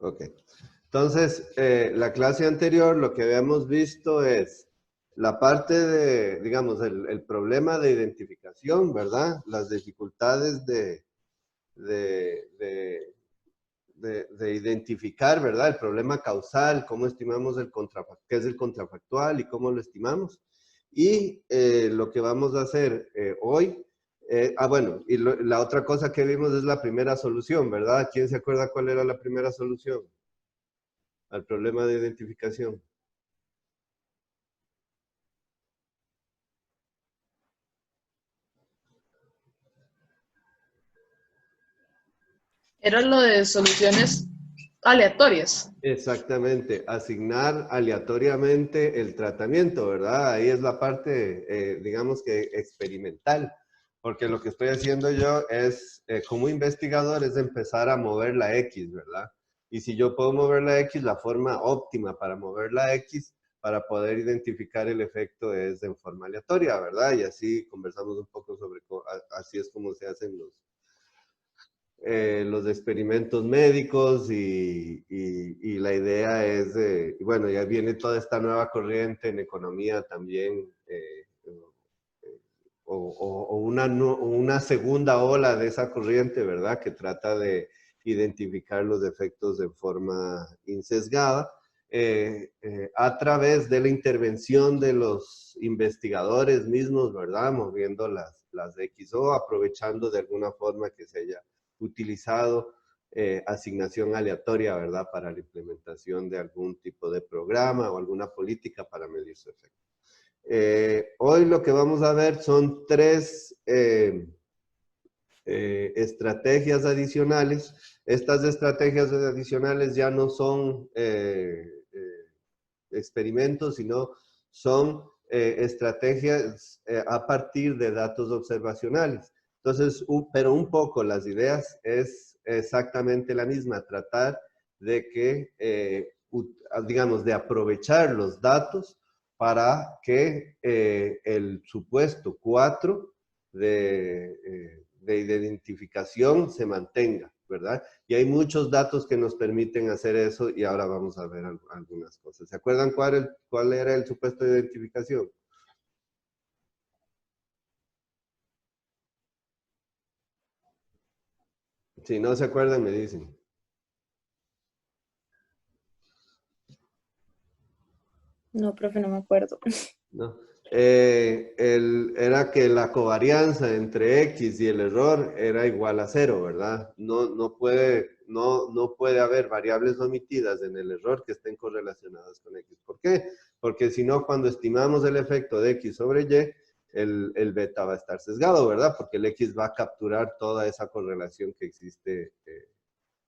Ok. Entonces, la clase anterior lo que habíamos visto es la parte de, digamos, el problema de identificación, ¿verdad? Las dificultades de, de, de identificar, ¿verdad? El problema causal, cómo estimamos qué es el contrafactual y cómo lo estimamos. Y lo que vamos a hacer hoy, bueno, y la otra cosa que vimos es la primera solución, ¿verdad? ¿Quién se acuerda cuál era la primera solución al problema de identificación? Era lo de soluciones aleatorias. Exactamente, asignar aleatoriamente el tratamiento, ¿verdad? Ahí es la parte, digamos que experimental, porque lo que estoy haciendo yo es, como investigador, es empezar a mover la X, ¿verdad? Y si yo puedo mover la X, la forma óptima para mover la X, para poder identificar el efecto es en forma aleatoria, ¿verdad? Y así conversamos un poco sobre, así es como se hacen los experimentos médicos y la idea es, bueno, ya viene toda esta nueva corriente en economía también, o una segunda ola de esa corriente, ¿verdad? Que trata de identificar los efectos de forma insesgada a través de la intervención de los investigadores mismos, ¿verdad? Moviendo las X o aprovechando de alguna forma que se haya utilizado asignación aleatoria, ¿verdad? Para la implementación de algún tipo de programa o alguna política para medir su efecto. Hoy lo que vamos a ver son tres estrategias adicionales. Estas estrategias adicionales ya no son experimentos, sino son estrategias a partir de datos observacionales. Entonces, pero un poco las ideas es exactamente la misma, tratar de que, digamos, de aprovechar los datos para que el supuesto 4 de identificación se mantenga, ¿verdad? Y hay muchos datos que nos permiten hacer eso y ahora vamos a ver algunas cosas. ¿Se acuerdan cuál era el supuesto de identificación? Si no se acuerdan, me dicen. No, profe, no me acuerdo. ¿No? Era que la covarianza entre X y el error era igual a 0, ¿verdad? No puede haber variables omitidas en el error que estén correlacionadas con X. ¿Por qué? Porque si no, cuando estimamos el efecto de X sobre Y, el beta va a estar sesgado, ¿verdad? Porque el X va a capturar toda esa correlación que existe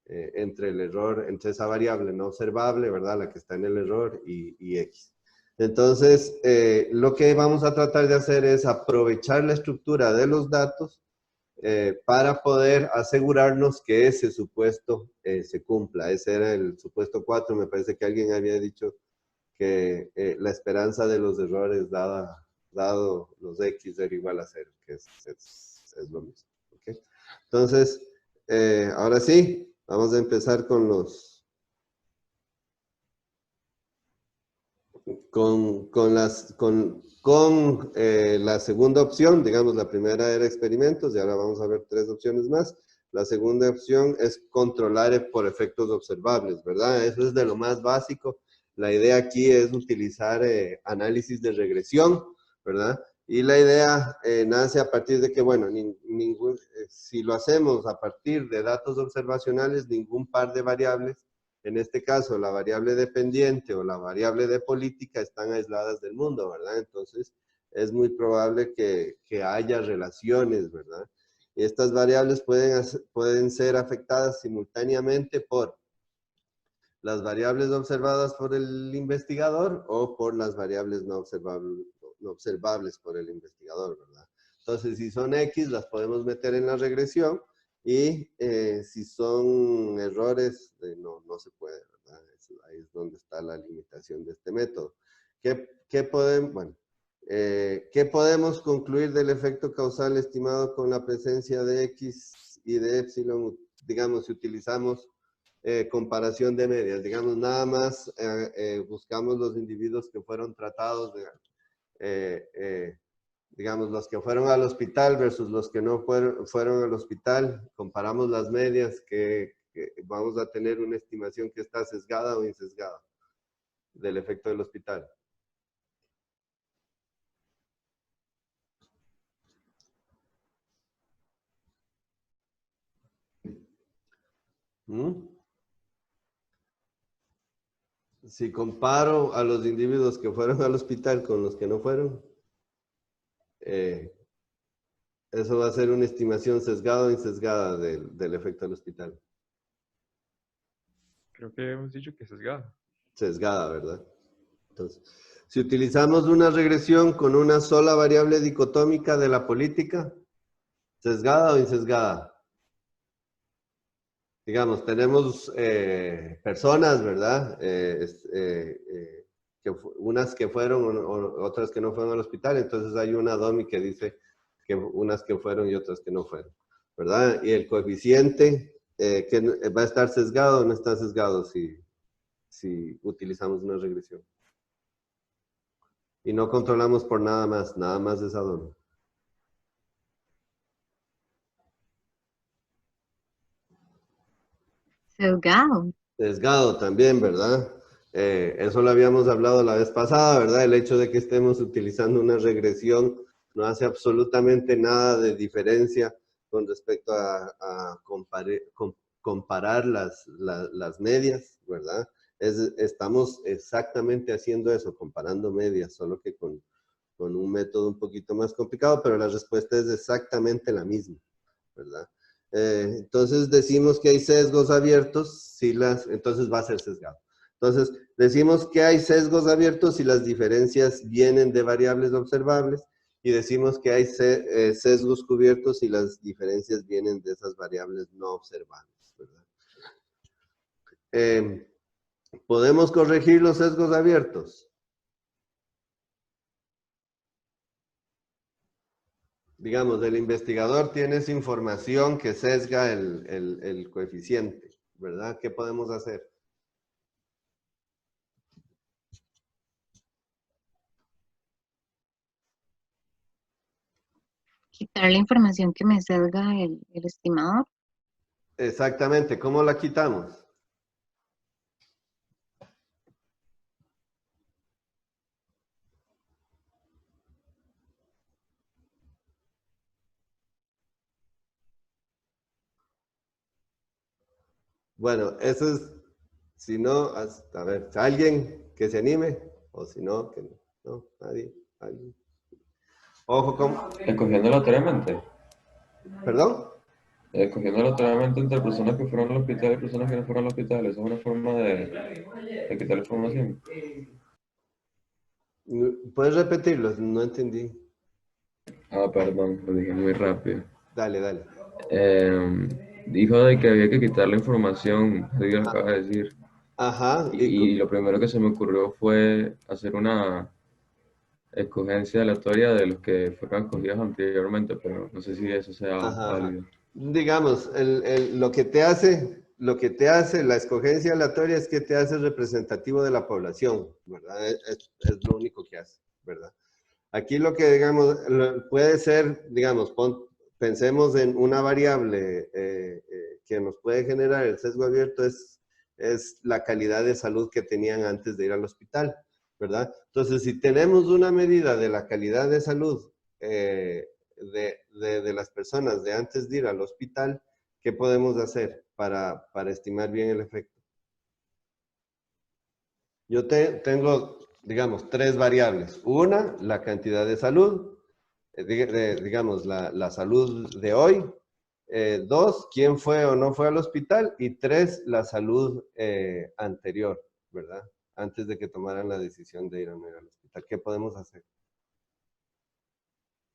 entre el error, entre esa variable no observable, ¿verdad? La que está en el error y X. Entonces, lo que vamos a tratar de hacer es aprovechar la estructura de los datos para poder asegurarnos que ese supuesto se cumpla. Ese era el supuesto 4. Me parece que alguien había dicho que la esperanza de los errores dado los X era igual a 0, que es lo mismo. ¿Okay? Entonces, ahora sí, vamos a empezar con la segunda opción. Digamos, la primera era experimentos y ahora vamos a ver tres opciones más. La segunda opción es controlar por efectos observables, ¿verdad? Eso es de lo más básico. La idea aquí es utilizar análisis de regresión, ¿verdad? Y la idea nace a partir de que, bueno, si lo hacemos a partir de datos observacionales, ningún par de variables, en este caso la variable dependiente o la variable de política, están aisladas del mundo, ¿verdad? Entonces es muy probable que haya relaciones, ¿verdad? Y estas variables pueden ser afectadas simultáneamente por las variables observadas por el investigador o por las variables no observables por el investigador, ¿verdad? Entonces, si son X, las podemos meter en la regresión y si son errores, no se puede, ¿verdad? Ahí es donde está la limitación de este método. ¿Qué podemos concluir del efecto causal estimado con la presencia de X y de epsilon? Digamos, si utilizamos comparación de medias. Digamos, nada más buscamos los individuos que fueron tratados, digamos, los que fueron al hospital versus los que no fueron al hospital. Comparamos las medias que vamos a tener una estimación que está sesgada o insesgada del efecto del hospital. Si comparo a los individuos que fueron al hospital con los que no fueron, eso va a ser una estimación sesgada o insesgada del efecto del hospital. Creo que hemos dicho que es sesgada. Sesgada, ¿verdad? Entonces, si utilizamos una regresión con una sola variable dicotómica de la política, ¿sesgada o insesgada? Digamos, tenemos personas, ¿verdad? Unas que fueron o otras que no fueron al hospital, entonces hay una DOMI que dice que unas que fueron y otras que no fueron, ¿verdad? Y el coeficiente que va a estar sesgado o no está sesgado si utilizamos una regresión. Y no controlamos por nada más de esa DOMI. Sesgado. Sesgado también, ¿verdad? Eso lo habíamos hablado la vez pasada, ¿verdad? El hecho de que estemos utilizando una regresión no hace absolutamente nada de diferencia con respecto a comparar las medias, ¿verdad? Estamos exactamente haciendo eso, comparando medias, solo que con un método un poquito más complicado, pero la respuesta es exactamente la misma, ¿verdad? Entonces decimos que hay sesgos abiertos, entonces va a ser sesgado. Entonces decimos que hay sesgos abiertos si las diferencias vienen de variables observables y decimos que hay sesgos cubiertos si las diferencias vienen de esas variables no observables, ¿verdad? ¿Podemos corregir los sesgos abiertos? Digamos, el investigador tiene esa información que sesga el coeficiente, ¿verdad? ¿Qué podemos hacer? Quitar la información que me sesga el estimador. Exactamente, ¿cómo la quitamos? Bueno, eso es, si no, a ver, ¿alguien que se anime? O si no, que no, nadie, alguien. Ojo, ¿cómo? Escogiendo aleatoriamente. ¿Perdón? Escogiendo aleatoriamente entre personas que fueron al hospital y personas que no fueron al hospital. Esa es una forma de quitar información. ¿Puedes repetirlo? No entendí. Ah, perdón, lo dije muy rápido. Dale, dale. Dijo de que había que quitar la información, eso que acaba de decir. Ajá. Y lo primero que se me ocurrió fue hacer una escogencia aleatoria de los que fueron escogidos anteriormente, pero no sé si eso sea válido. Digamos, lo que te hace la escogencia aleatoria es que te hace representativo de la población, ¿verdad? Es lo único que hace, ¿verdad? Aquí lo que, digamos, puede ser, digamos, pensemos en una variable que nos puede generar el sesgo abierto es la calidad de salud que tenían antes de ir al hospital, ¿verdad? Entonces, si tenemos una medida de la calidad de salud de las personas de antes de ir al hospital, ¿qué podemos hacer para estimar bien el efecto? Yo tengo, digamos, tres variables. Una, la cantidad de salud, digamos, la salud de hoy. Dos, quién fue o no fue al hospital. Y tres, la salud anterior, ¿verdad? Antes de que tomaran la decisión de ir o no ir al hospital. ¿Qué podemos hacer?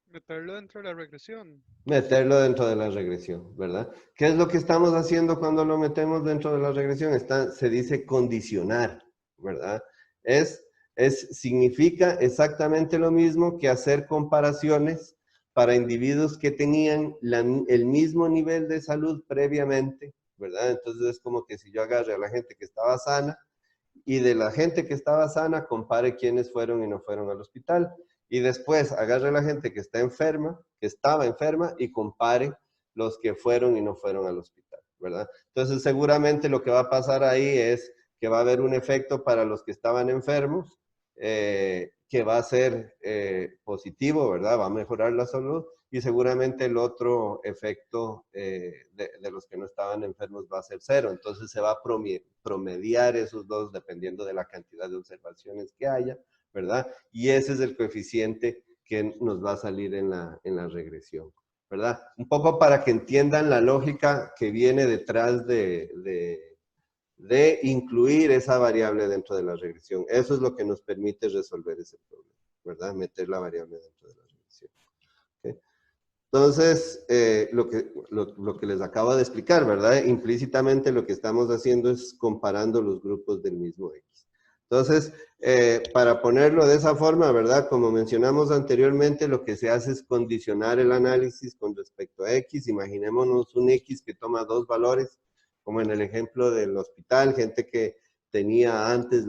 Meterlo dentro de la regresión. Meterlo dentro de la regresión, ¿verdad? ¿Qué es lo que estamos haciendo cuando lo metemos dentro de la regresión? Se dice condicionar, ¿verdad? Significa exactamente lo mismo que hacer comparaciones para individuos que tenían el mismo nivel de salud previamente, ¿verdad? Entonces es como que si yo agarre a la gente que estaba sana y de la gente que estaba sana compare quiénes fueron y no fueron al hospital. Y después agarre a la gente que está enferma, que estaba enferma y compare los que fueron y no fueron al hospital, ¿verdad? Entonces seguramente lo que va a pasar ahí es que va a haber un efecto para los que estaban enfermos, que va a ser positivo, ¿verdad? Va a mejorar la salud y seguramente el otro efecto de los que no estaban enfermos va a ser cero. Entonces se va a promediar esos dos dependiendo de la cantidad de observaciones que haya, ¿verdad? Y ese es el coeficiente que nos va a salir en la regresión, ¿verdad? Un poco para que entiendan la lógica que viene detrás de incluir esa variable dentro de la regresión. Eso es lo que nos permite resolver ese problema, ¿verdad? Meter la variable dentro de la regresión. ¿Okay? Entonces, lo que les acabo de explicar, ¿verdad? Implícitamente lo que estamos haciendo es comparando los grupos del mismo X. Entonces, para ponerlo de esa forma, ¿verdad? Como mencionamos anteriormente, lo que se hace es condicionar el análisis con respecto a X. Imaginémonos un X que toma dos valores, como en el ejemplo del hospital, gente que tenía antes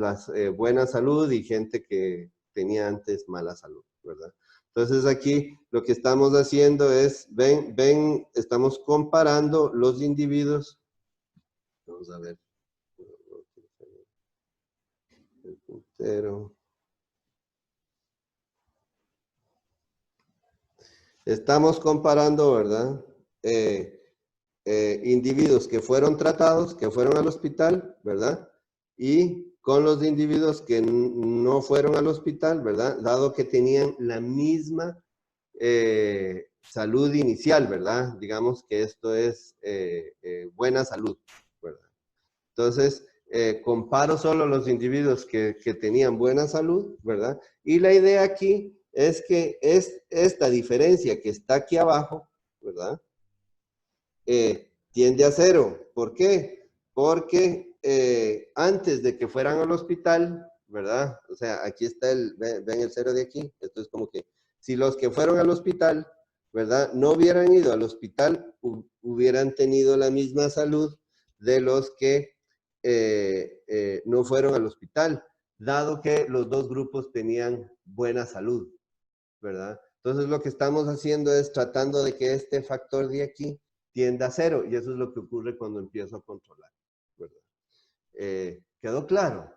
buena salud y gente que tenía antes mala salud, ¿verdad? Entonces aquí lo que estamos haciendo es, ven, estamos comparando los individuos. Vamos a ver. El puntero. Estamos comparando, ¿verdad? Individuos que fueron tratados, que fueron al hospital, ¿verdad? Y con los individuos que no fueron al hospital, ¿verdad? Dado que tenían la misma salud inicial, ¿verdad? Digamos que esto es buena salud, ¿verdad? Entonces, comparo solo los individuos que tenían buena salud, ¿verdad? Y la idea aquí es que esta diferencia que está aquí abajo, ¿verdad? Tiende a cero. ¿Por qué? Porque antes de que fueran al hospital, ¿verdad? O sea, aquí está ven el cero de aquí. Esto es como que si los que fueron al hospital, ¿verdad? No hubieran ido al hospital, hubieran tenido la misma salud de los que no fueron al hospital, dado que los dos grupos tenían buena salud, ¿verdad? Entonces lo que estamos haciendo es tratando de que este factor de aquí tienda a cero, y eso es lo que ocurre cuando empiezo a controlar, ¿verdad? ¿Quedó claro?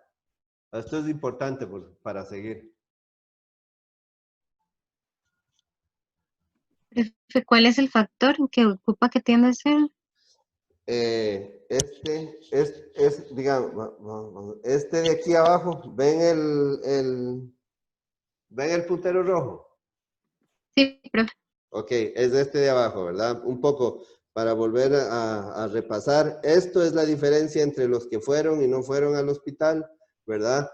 Esto es importante para seguir. Profe, ¿cuál es el factor que ocupa que tiende a cero? Digamos, este de aquí abajo, ¿ven el puntero rojo? Sí, profe. Ok, es este de abajo, ¿verdad? Un poco para volver a repasar. Esto es la diferencia entre los que fueron y no fueron al hospital, ¿verdad?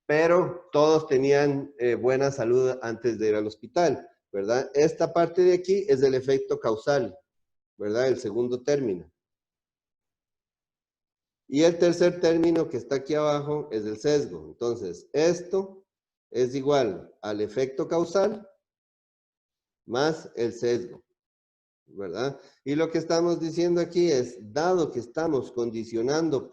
Pero todos tenían buena salud antes de ir al hospital, ¿verdad? Esta parte de aquí es el efecto causal, ¿verdad? El segundo término. Y el tercer término que está aquí abajo es el sesgo. Entonces, esto es igual al efecto causal más el sesgo, ¿verdad? Y lo que estamos diciendo aquí es, dado que estamos condicionando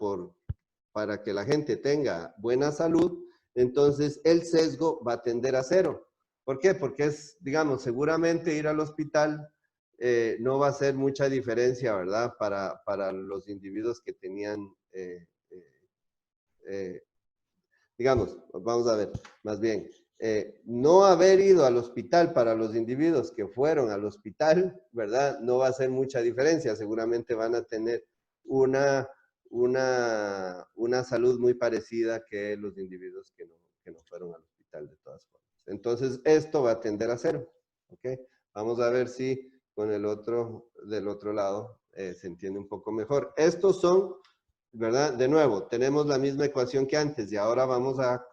para que la gente tenga buena salud, entonces el sesgo va a tender a cero. ¿Por qué? Porque digamos, seguramente ir al hospital no va a hacer mucha diferencia, ¿verdad? Para los individuos que tenían, digamos, vamos a ver, más bien, no haber ido al hospital para los individuos que fueron al hospital, ¿verdad? No va a hacer mucha diferencia. Seguramente van a tener una salud muy parecida que los individuos que no fueron al hospital de todas formas. Entonces, esto va a tender a cero, ¿ok? Vamos a ver si con del otro lado se entiende un poco mejor. Estos son, ¿verdad? De nuevo, tenemos la misma ecuación que antes y ahora vamos a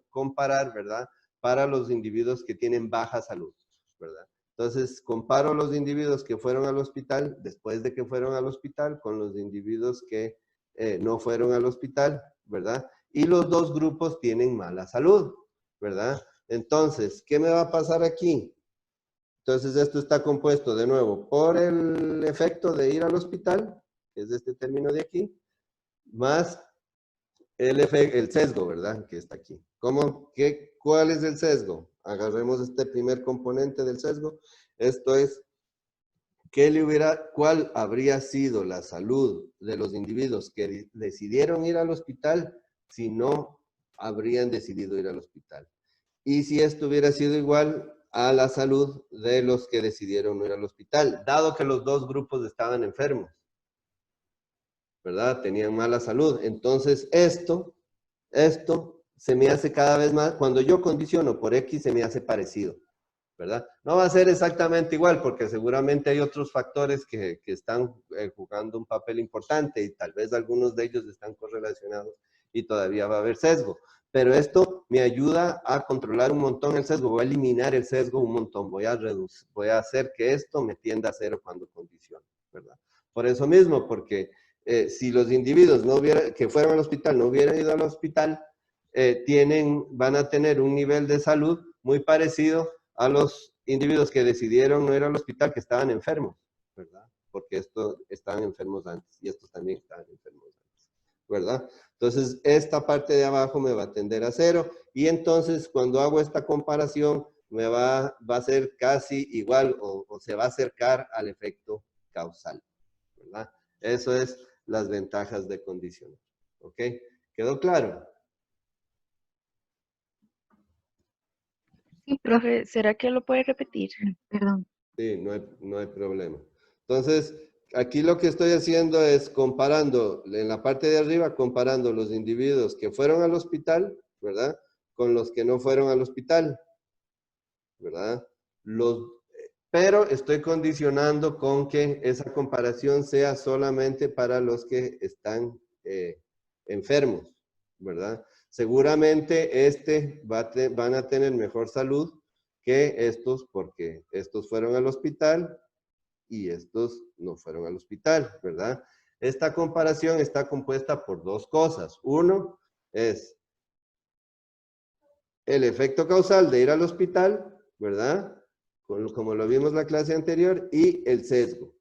comparar, ¿verdad? Para los individuos que tienen baja salud, ¿verdad? Entonces, comparo los individuos que fueron al hospital, después de que fueron al hospital, con los individuos que no fueron al hospital, ¿verdad? Y los dos grupos tienen mala salud, ¿verdad? Entonces, ¿qué me va a pasar aquí? Entonces, esto está compuesto, de nuevo, por el efecto de ir al hospital, que es este término de aquí, más el sesgo, ¿verdad? Que está aquí. ¿Cuál es el sesgo? Agarremos este primer componente del sesgo. Esto es, ¿cuál habría sido la salud de los individuos que decidieron ir al hospital si no habrían decidido ir al hospital? Y si esto hubiera sido igual a la salud de los que decidieron no ir al hospital, dado que los dos grupos estaban enfermos, ¿verdad? Tenían mala salud. Entonces, esto se me hace cada vez más, cuando yo condiciono por X, se me hace parecido, ¿verdad? No va a ser exactamente igual, porque seguramente hay otros factores que están jugando un papel importante y tal vez algunos de ellos están correlacionados y todavía va a haber sesgo. Pero esto me ayuda a controlar un montón el sesgo, voy a eliminar el sesgo un montón, voy a hacer que esto me tienda a cero cuando condiciono, ¿verdad? Por eso mismo, porque si los individuos que fueron al hospital no hubieran ido al hospital, van a tener un nivel de salud muy parecido a los individuos que decidieron no ir al hospital, que estaban enfermos, ¿verdad? Porque estos estaban enfermos antes y estos también estaban enfermos antes, ¿verdad? Entonces, esta parte de abajo me va a tender a cero y entonces cuando hago esta comparación va a ser casi igual o se va a acercar al efecto causal, ¿verdad? Eso es las ventajas de condicionar, ¿ok? ¿Quedó claro? Sí, profe, ¿será que lo puede repetir? Perdón. Sí, no hay problema. Entonces, aquí lo que estoy haciendo es comparando, en la parte de arriba, comparando los individuos que fueron al hospital, ¿verdad? Con los que no fueron al hospital, ¿verdad? Pero estoy condicionando con que esa comparación sea solamente para los que están enfermos, ¿verdad? Seguramente van a tener mejor salud que estos porque estos fueron al hospital y estos no fueron al hospital, ¿verdad? Esta comparación está compuesta por dos cosas. Uno es el efecto causal de ir al hospital, ¿verdad? Como lo vimos en la clase anterior, y el sesgo,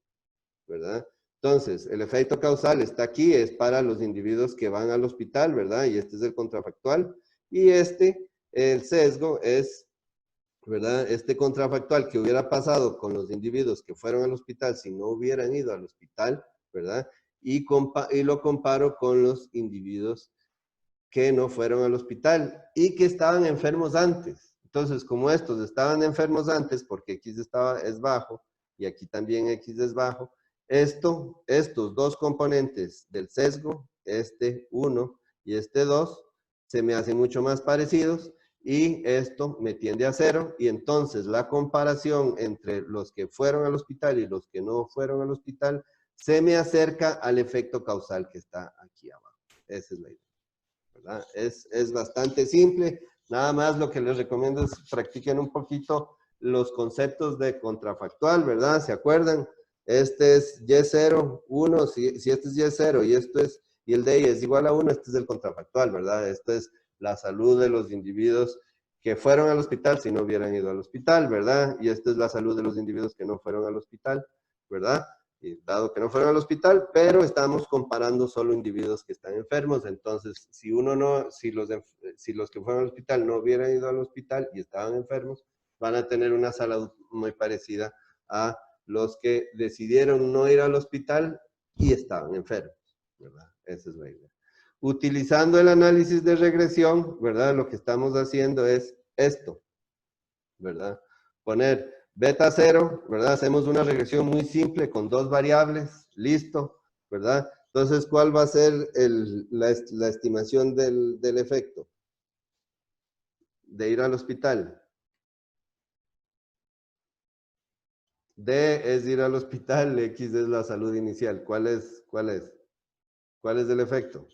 ¿verdad? Entonces, el efecto causal está aquí, es para los individuos que van al hospital, ¿verdad? Y este es el contrafactual. Y el sesgo es, ¿verdad? Este contrafactual que hubiera pasado con los individuos que fueron al hospital si no hubieran ido al hospital, ¿verdad? Y lo comparo con los individuos que no fueron al hospital y que estaban enfermos antes. Entonces, como estos estaban enfermos antes, porque X es bajo y aquí también X es bajo, estos dos componentes del sesgo, este 1 y este 2, se me hacen mucho más parecidos y esto me tiende a cero y entonces la comparación entre los que fueron al hospital y los que no fueron al hospital se me acerca al efecto causal que está aquí abajo. Esa es la idea, ¿verdad? Es bastante simple. Nada más lo que les recomiendo es practiquen un poquito los conceptos de contrafactual, ¿verdad? ¿Se acuerdan? Este es Y0, 1, si este es Y0 y el de Y es igual a 1, este es el contrafactual, ¿verdad? Esto es la salud de los individuos que fueron al hospital si no hubieran ido al hospital, ¿verdad? Y esta es la salud de los individuos que no fueron al hospital, ¿verdad? Y dado que no fueron al hospital, pero estamos comparando solo individuos que están enfermos, entonces si los que fueron al hospital no hubieran ido al hospital y estaban enfermos, van a tener una salud muy parecida a los que decidieron no ir al hospital y estaban enfermos, ¿verdad? Esa es la idea. Utilizando el análisis de regresión, ¿verdad? Lo que estamos haciendo es esto, ¿verdad? Poner beta 0, ¿verdad? Hacemos una regresión muy simple con dos variables, listo, ¿verdad? Entonces, ¿cuál va a ser la estimación del efecto? De ir al hospital. D es ir al hospital, X es la salud inicial. ¿Cuál es el efecto?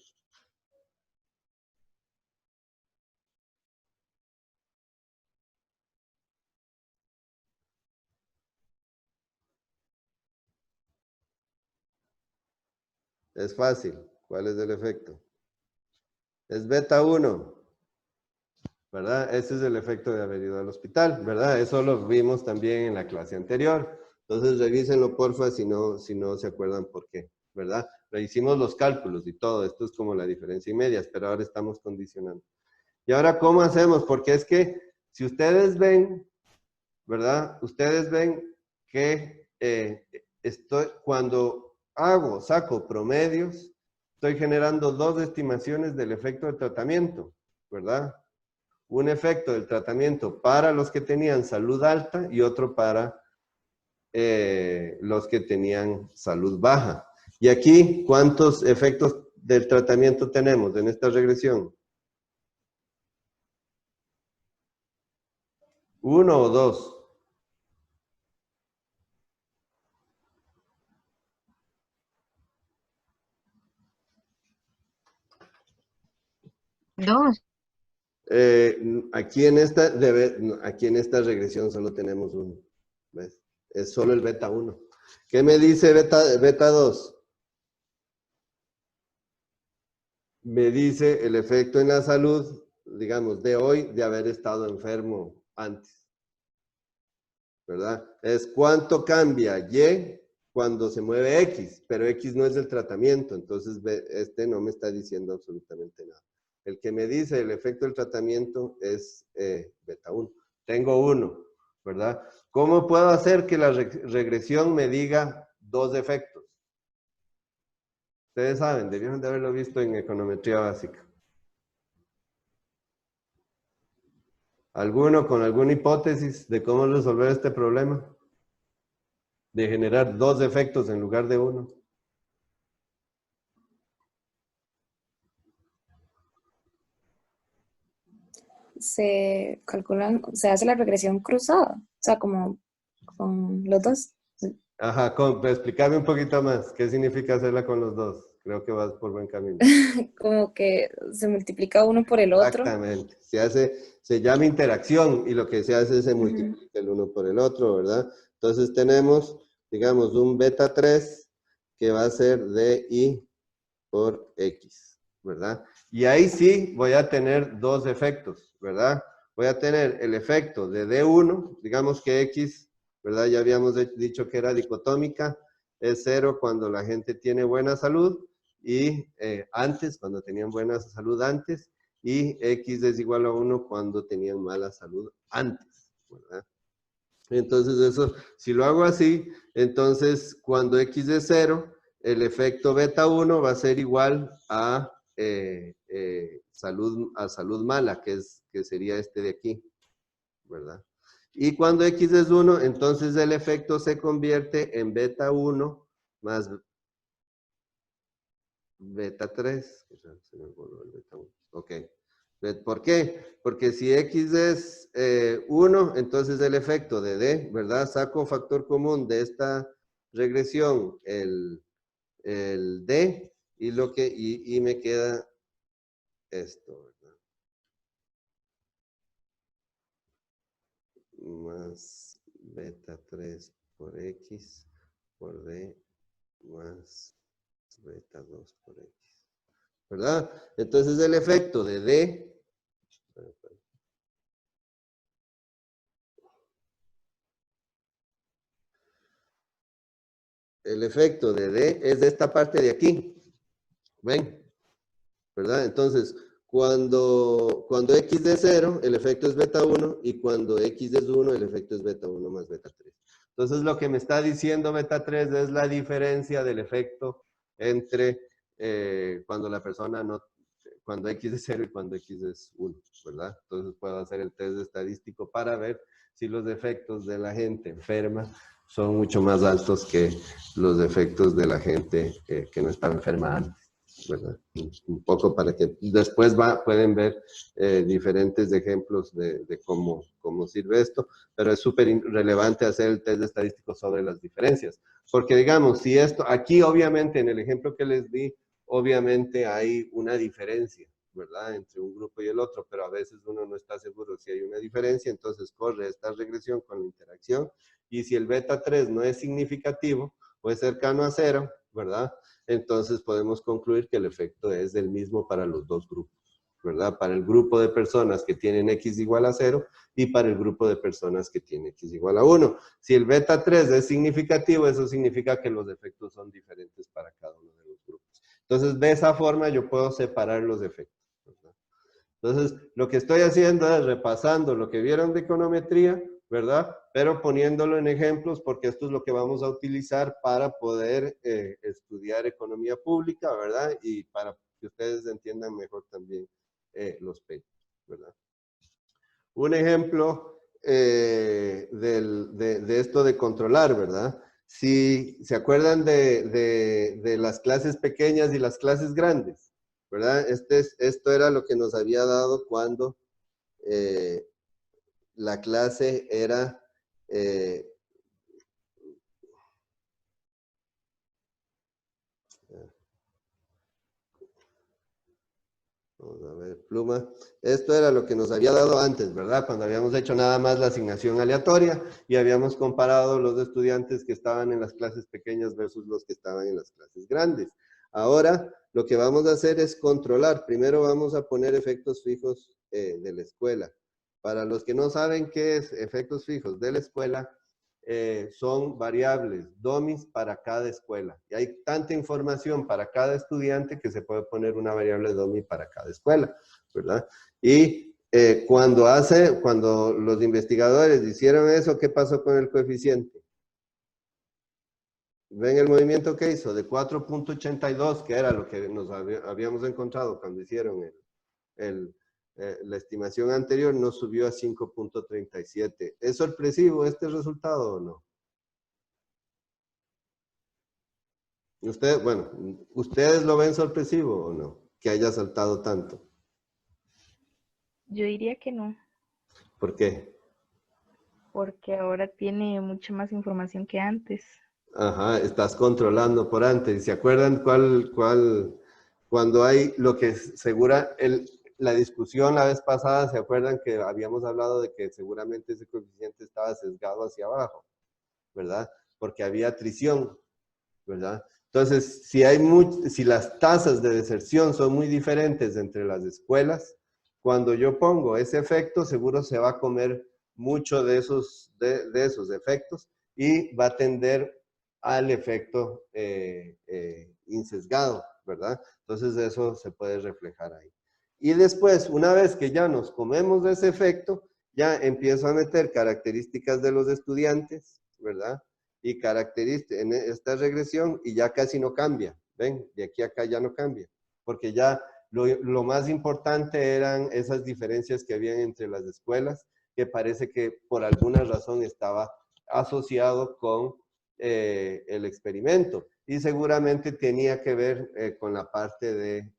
Es fácil. ¿Cuál es el efecto? Es beta 1, ¿verdad? Ese es el efecto de haber ido al hospital, ¿verdad? Eso lo vimos también en la clase anterior. Entonces, revísenlo, porfa, si no se acuerdan por qué. ¿verdad? Pero hicimos los cálculos y todo, esto es como la diferencia en medias, pero ahora estamos condicionando. Y ahora, ¿cómo hacemos? Porque es que si ustedes ven, ¿verdad? Ustedes ven que cuando saco promedios, estoy generando dos estimaciones del efecto del tratamiento, ¿verdad? Un efecto del tratamiento para los que tenían salud alta y otro para los que tenían salud baja. Y aquí, ¿cuántos efectos del tratamiento tenemos en esta regresión? ¿Uno o dos? Dos. Aquí en esta regresión solo tenemos uno. ¿Ves? Es solo el beta 1. ¿Qué me dice beta 2? Me dice el efecto en la salud, digamos, de hoy, de haber estado enfermo antes. ¿Verdad? Es cuánto cambia Y cuando se mueve X, pero X no es el tratamiento, entonces este no me está diciendo absolutamente nada. El que me dice el efecto del tratamiento es beta 1. Tengo 1, ¿verdad? ¿Cómo puedo hacer que la regresión me diga dos efectos? Ustedes saben, debieron de haberlo visto en econometría básica. ¿Alguno con alguna hipótesis de cómo resolver este problema? De generar dos efectos en lugar de uno. Se calculan, se hace la regresión cruzada, o sea, como con los dos. Ajá, explícame un poquito más. ¿Qué significa hacerla con los dos? Creo que vas por buen camino. Como que se multiplica uno por el otro. Exactamente. Se llama interacción y lo que se hace es se multiplica el uno por el otro, ¿verdad? Entonces tenemos, digamos, un beta 3 que va a ser DI por X, ¿verdad? Y ahí sí voy a tener dos efectos, ¿verdad? Voy a tener el efecto de D1, digamos que X, ¿verdad? Ya habíamos dicho que era dicotómica, es 0 cuando la gente tiene buena salud y antes, cuando tenían buena salud antes, y X es igual a 1 cuando tenían mala salud antes, ¿verdad? Entonces eso, si lo hago así, entonces cuando X es 0, el efecto beta 1 va a ser igual a salud mala, que sería este de aquí, ¿verdad? Y cuando X es 1, entonces el efecto se convierte en beta 1 más beta 3. Se me volvió el beta 1. Ok. ¿Por qué? Porque si X es 1, entonces el efecto de D, ¿verdad? Saco factor común de esta regresión, el D, y me queda esto, ¿verdad? Más beta 3 por X por D más beta 2 por X, ¿verdad? Entonces el efecto de D, el efecto de D es de esta parte de aquí, ¿ven? ¿Verdad? Entonces, cuando X es 0, el efecto es beta 1, y cuando X es 1, el efecto es beta 1 más beta 3. Entonces, lo que me está diciendo beta 3 es la diferencia del efecto entre cuando la persona no, cuando X es 0 y cuando X es 1, ¿verdad? Entonces, puedo hacer el test estadístico para ver si los efectos de la gente enferma son mucho más altos que los efectos de la gente que no está enferma antes, ¿verdad? Un poco para que después pueden ver diferentes ejemplos de cómo sirve esto, pero es súper relevante hacer el test estadístico sobre las diferencias, porque digamos, si esto, aquí obviamente en el ejemplo que les di, obviamente hay una diferencia, ¿verdad? Entre un grupo y el otro, pero a veces uno no está seguro si hay una diferencia, entonces corre esta regresión con la interacción, y si el beta 3 no es significativo o es cercano a 0, ¿verdad? Entonces podemos concluir que el efecto es el mismo para los dos grupos, ¿verdad? Para el grupo de personas que tienen x igual a 0 y para el grupo de personas que tienen x igual a 1. Si el beta 3 es significativo, eso significa que los efectos son diferentes para cada uno de los grupos. Entonces, de esa forma yo puedo separar los efectos, ¿verdad? Entonces, lo que estoy haciendo es repasando lo que vieron de econometría, ¿verdad? Pero poniéndolo en ejemplos, porque esto es lo que vamos a utilizar para poder estudiar economía pública, ¿verdad? Y para que ustedes entiendan mejor también los papers, ¿verdad? Un ejemplo de esto de controlar, ¿verdad? Si se acuerdan de las clases pequeñas y las clases grandes, ¿verdad? Esto era lo que nos había dado cuando la clase era... vamos a ver, pluma. Esto era lo que nos había dado antes, ¿verdad? Cuando habíamos hecho nada más la asignación aleatoria y habíamos comparado los estudiantes que estaban en las clases pequeñas versus los que estaban en las clases grandes. Ahora, lo que vamos a hacer es controlar. Primero vamos a poner efectos fijos de la escuela. Para los que no saben qué es efectos fijos de la escuela, son variables, dummies para cada escuela. Y hay tanta información para cada estudiante que se puede poner una variable dummy para cada escuela, ¿verdad? Y cuando los investigadores hicieron eso, ¿qué pasó con el coeficiente? ¿Ven el movimiento que hizo? De 4.82, que era lo que nos habíamos encontrado cuando hicieron la estimación anterior, nos subió a 5.37. ¿Es sorpresivo este resultado o no? ¿Ustedes lo ven sorpresivo o no? Que haya saltado tanto. Yo diría que no, ¿Por qué? porque ahora tiene mucha más información que antes. Ajá, estás controlando por antes. ¿Se acuerdan cuando hay lo que segura la discusión la vez pasada? ¿Se acuerdan que habíamos hablado de que seguramente ese coeficiente estaba sesgado hacia abajo, ¿verdad? Porque había atrición, ¿verdad? Entonces, si las tasas de deserción son muy diferentes entre las escuelas, cuando yo pongo ese efecto, seguro se va a comer mucho de esos efectos y va a tender al efecto insesgado, ¿verdad? Entonces, eso se puede reflejar ahí. Y después, una vez que ya nos comemos de ese efecto, ya empiezo a meter características de los estudiantes, ¿verdad? Y características en esta regresión y ya casi no cambia. ¿Ven? De aquí a acá ya no cambia. Porque ya lo más importante eran esas diferencias que habían entre las escuelas, que parece que por alguna razón estaba asociado con el experimento. Y seguramente tenía que ver con la parte de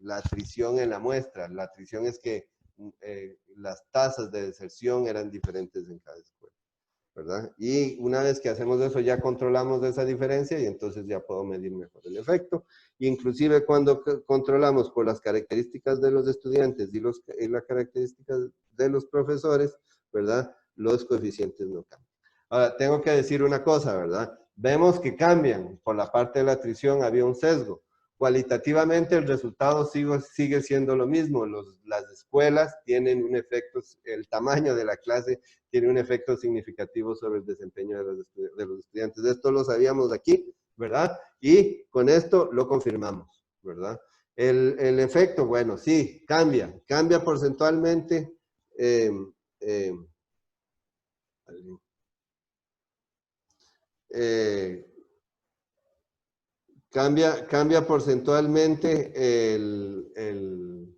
la atrición en la muestra. La atrición es que las tasas de deserción eran diferentes en cada escuela, ¿verdad? Y una vez que hacemos eso, ya controlamos esa diferencia y entonces ya puedo medir mejor el efecto. Inclusive cuando controlamos por las características de los estudiantes y las características de los profesores, ¿verdad? Los coeficientes no cambian. Ahora, tengo que decir una cosa, ¿verdad? Vemos que cambian. Por la parte de la atrición había un sesgo. Cualitativamente el resultado sigue siendo lo mismo. Las escuelas tienen un efecto, el tamaño de la clase tiene un efecto significativo sobre el desempeño de los estudiantes. Esto lo sabíamos aquí, ¿verdad? Y con esto lo confirmamos, ¿verdad? El efecto, bueno, sí, cambia porcentualmente. Cambia porcentualmente el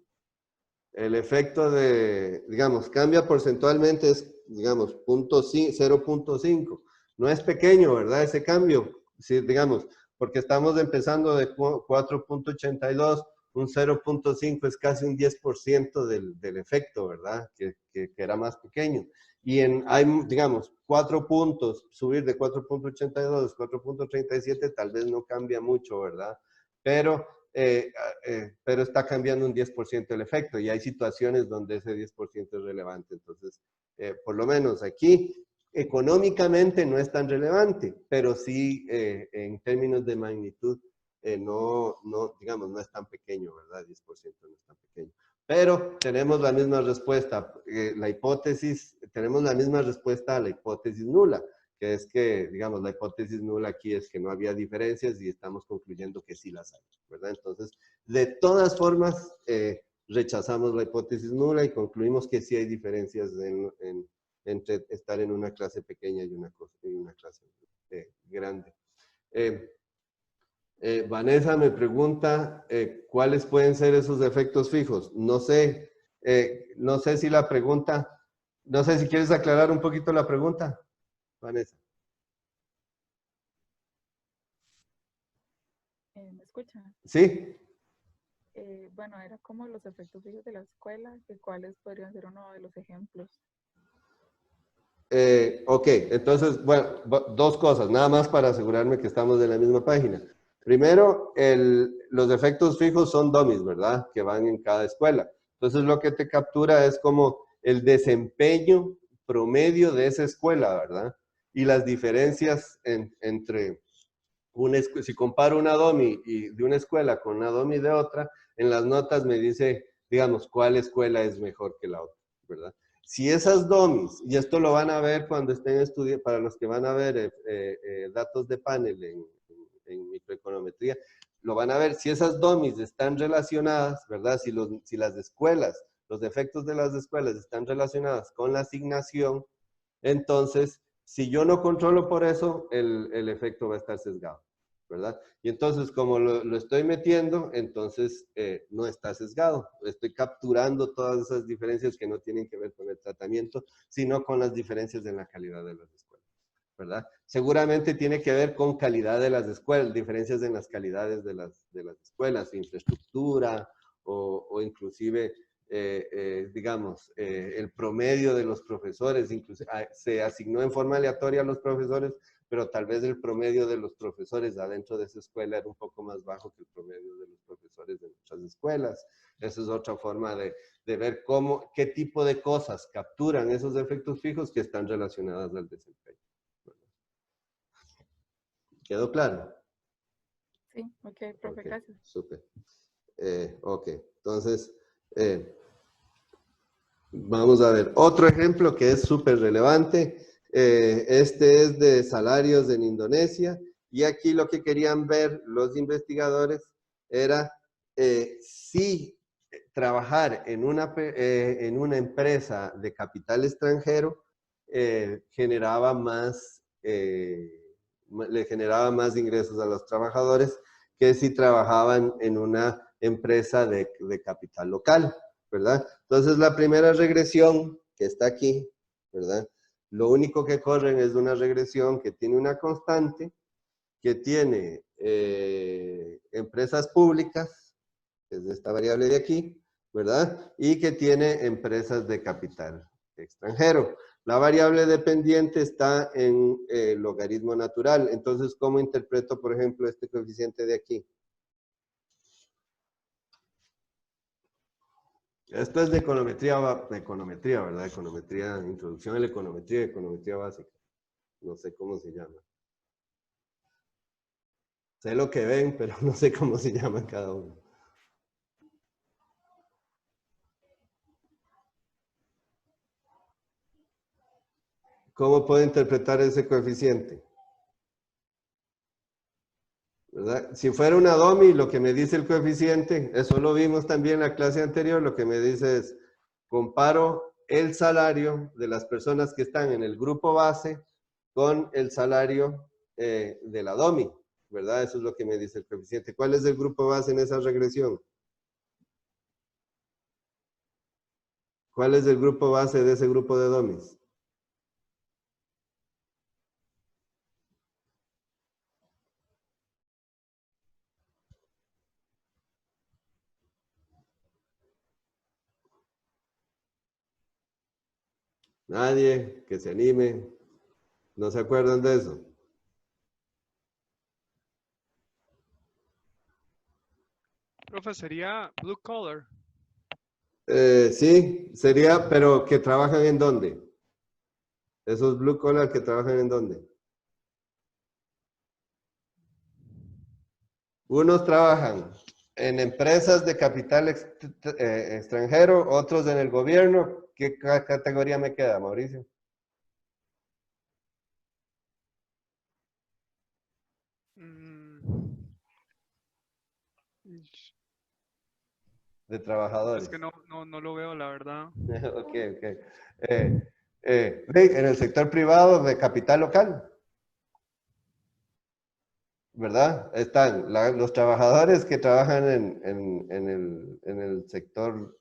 efecto de, digamos, cambia porcentualmente, es, digamos, 0.5. No es pequeño, ¿verdad? Ese cambio, sí, digamos, porque estamos empezando de 4.82, un 0.5 es casi un 10% del efecto, ¿verdad? Que era más pequeño. Y hay, digamos, 4 puntos, subir de 4.82 a 4.37 tal vez no cambia mucho, ¿verdad? Pero está cambiando un 10% el efecto y hay situaciones donde ese 10% es relevante. Entonces, por lo menos aquí, económicamente no es tan relevante, pero sí en términos de magnitud digamos, no es tan pequeño, ¿verdad? 10% no es tan pequeño. Pero tenemos la misma respuesta, tenemos la misma respuesta a la hipótesis nula, que es que, digamos, la hipótesis nula aquí es que no había diferencias y estamos concluyendo que sí las hay, ¿verdad? Entonces, de todas formas, rechazamos la hipótesis nula y concluimos que sí hay diferencias entre estar en una clase pequeña y una clase grande. Vanessa me pregunta cuáles pueden ser esos efectos fijos. No sé si la pregunta, no sé si quieres aclarar un poquito la pregunta, Vanessa. ¿Me escucha? Sí. Bueno, era como los efectos fijos de la escuela, que cuáles podrían ser uno de los ejemplos. Ok, entonces, bueno, dos cosas, nada más para asegurarme que estamos en la misma página. Primero, los efectos fijos son dummies, ¿verdad? Que van en cada escuela. Entonces, lo que te captura es como el desempeño promedio de esa escuela, ¿verdad? Y las diferencias entre si comparo una dummy de una escuela con una dummy de otra, en las notas me dice, digamos, cuál escuela es mejor que la otra, ¿verdad? Si esas dummies, y esto lo van a ver cuando estén estudiando, para los que van a ver datos de panel en microeconometría, lo van a ver, si esas dummies están relacionadas, ¿verdad? Si las escuelas, los efectos de las escuelas están relacionadas con la asignación, entonces, si yo no controlo por eso, el efecto va a estar sesgado, ¿verdad? Y entonces, como lo estoy metiendo, entonces no está sesgado. Estoy capturando todas esas diferencias que no tienen que ver con el tratamiento, sino con las diferencias en la calidad de las escuelas, ¿verdad? Seguramente tiene que ver con calidad de las escuelas, diferencias en las calidades de las escuelas, infraestructura o inclusive... digamos, el promedio de los profesores, incluso se asignó en forma aleatoria a los profesores, pero tal vez el promedio de los profesores adentro de esa escuela era un poco más bajo que el promedio de los profesores de otras escuelas. Esa es otra forma de ver qué tipo de cosas capturan esos efectos fijos que están relacionadas al desempeño. ¿Quedó claro? Sí, ok, profe, Okay, gracias. súper. Ok, entonces... vamos a ver, otro ejemplo que es súper relevante. Este es de salarios en Indonesia. Y aquí lo que querían ver los investigadores era si trabajar en una empresa de capital extranjero le generaba más ingresos a los trabajadores que si trabajaban en una empresa de capital local, ¿verdad? Entonces, la primera regresión que está aquí, ¿verdad? Lo único que corren es una regresión que tiene una constante, que tiene empresas públicas, que es esta variable de aquí, ¿verdad? Y que tiene empresas de capital extranjero. La variable dependiente está en logaritmo natural. Entonces, ¿cómo interpreto, por ejemplo, este coeficiente de aquí? Esto es de econometría, ¿verdad? Econometría, introducción a la econometría, econometría básica. No sé cómo se llama. Sé lo que ven, pero no sé cómo se llaman cada uno. ¿Cómo puedo interpretar ese coeficiente? ¿Verdad? Si fuera una dummy, lo que me dice el coeficiente, eso lo vimos también en la clase anterior, lo que me dice es, comparo el salario de las personas que están en el grupo base con el salario de la dummy, ¿verdad? Eso es lo que me dice el coeficiente. ¿Cuál es el grupo base en esa regresión? ¿Cuál es el grupo base de ese grupo de dummies? Nadie que se anime. ¿No se acuerdan de eso? Profe, sería blue collar. Sí, sería, pero ¿que trabajan en dónde? Esos blue collar, ¿que trabajan en dónde? Esos blue collar, ¿que trabajan en dónde? Unos trabajan en empresas de capital extranjero, otros en el gobierno. ¿Qué categoría me queda, Mauricio? De trabajadores. Es que no lo veo, la verdad. Ok. En el sector privado de capital local, ¿verdad? Están los trabajadores que trabajan en el sector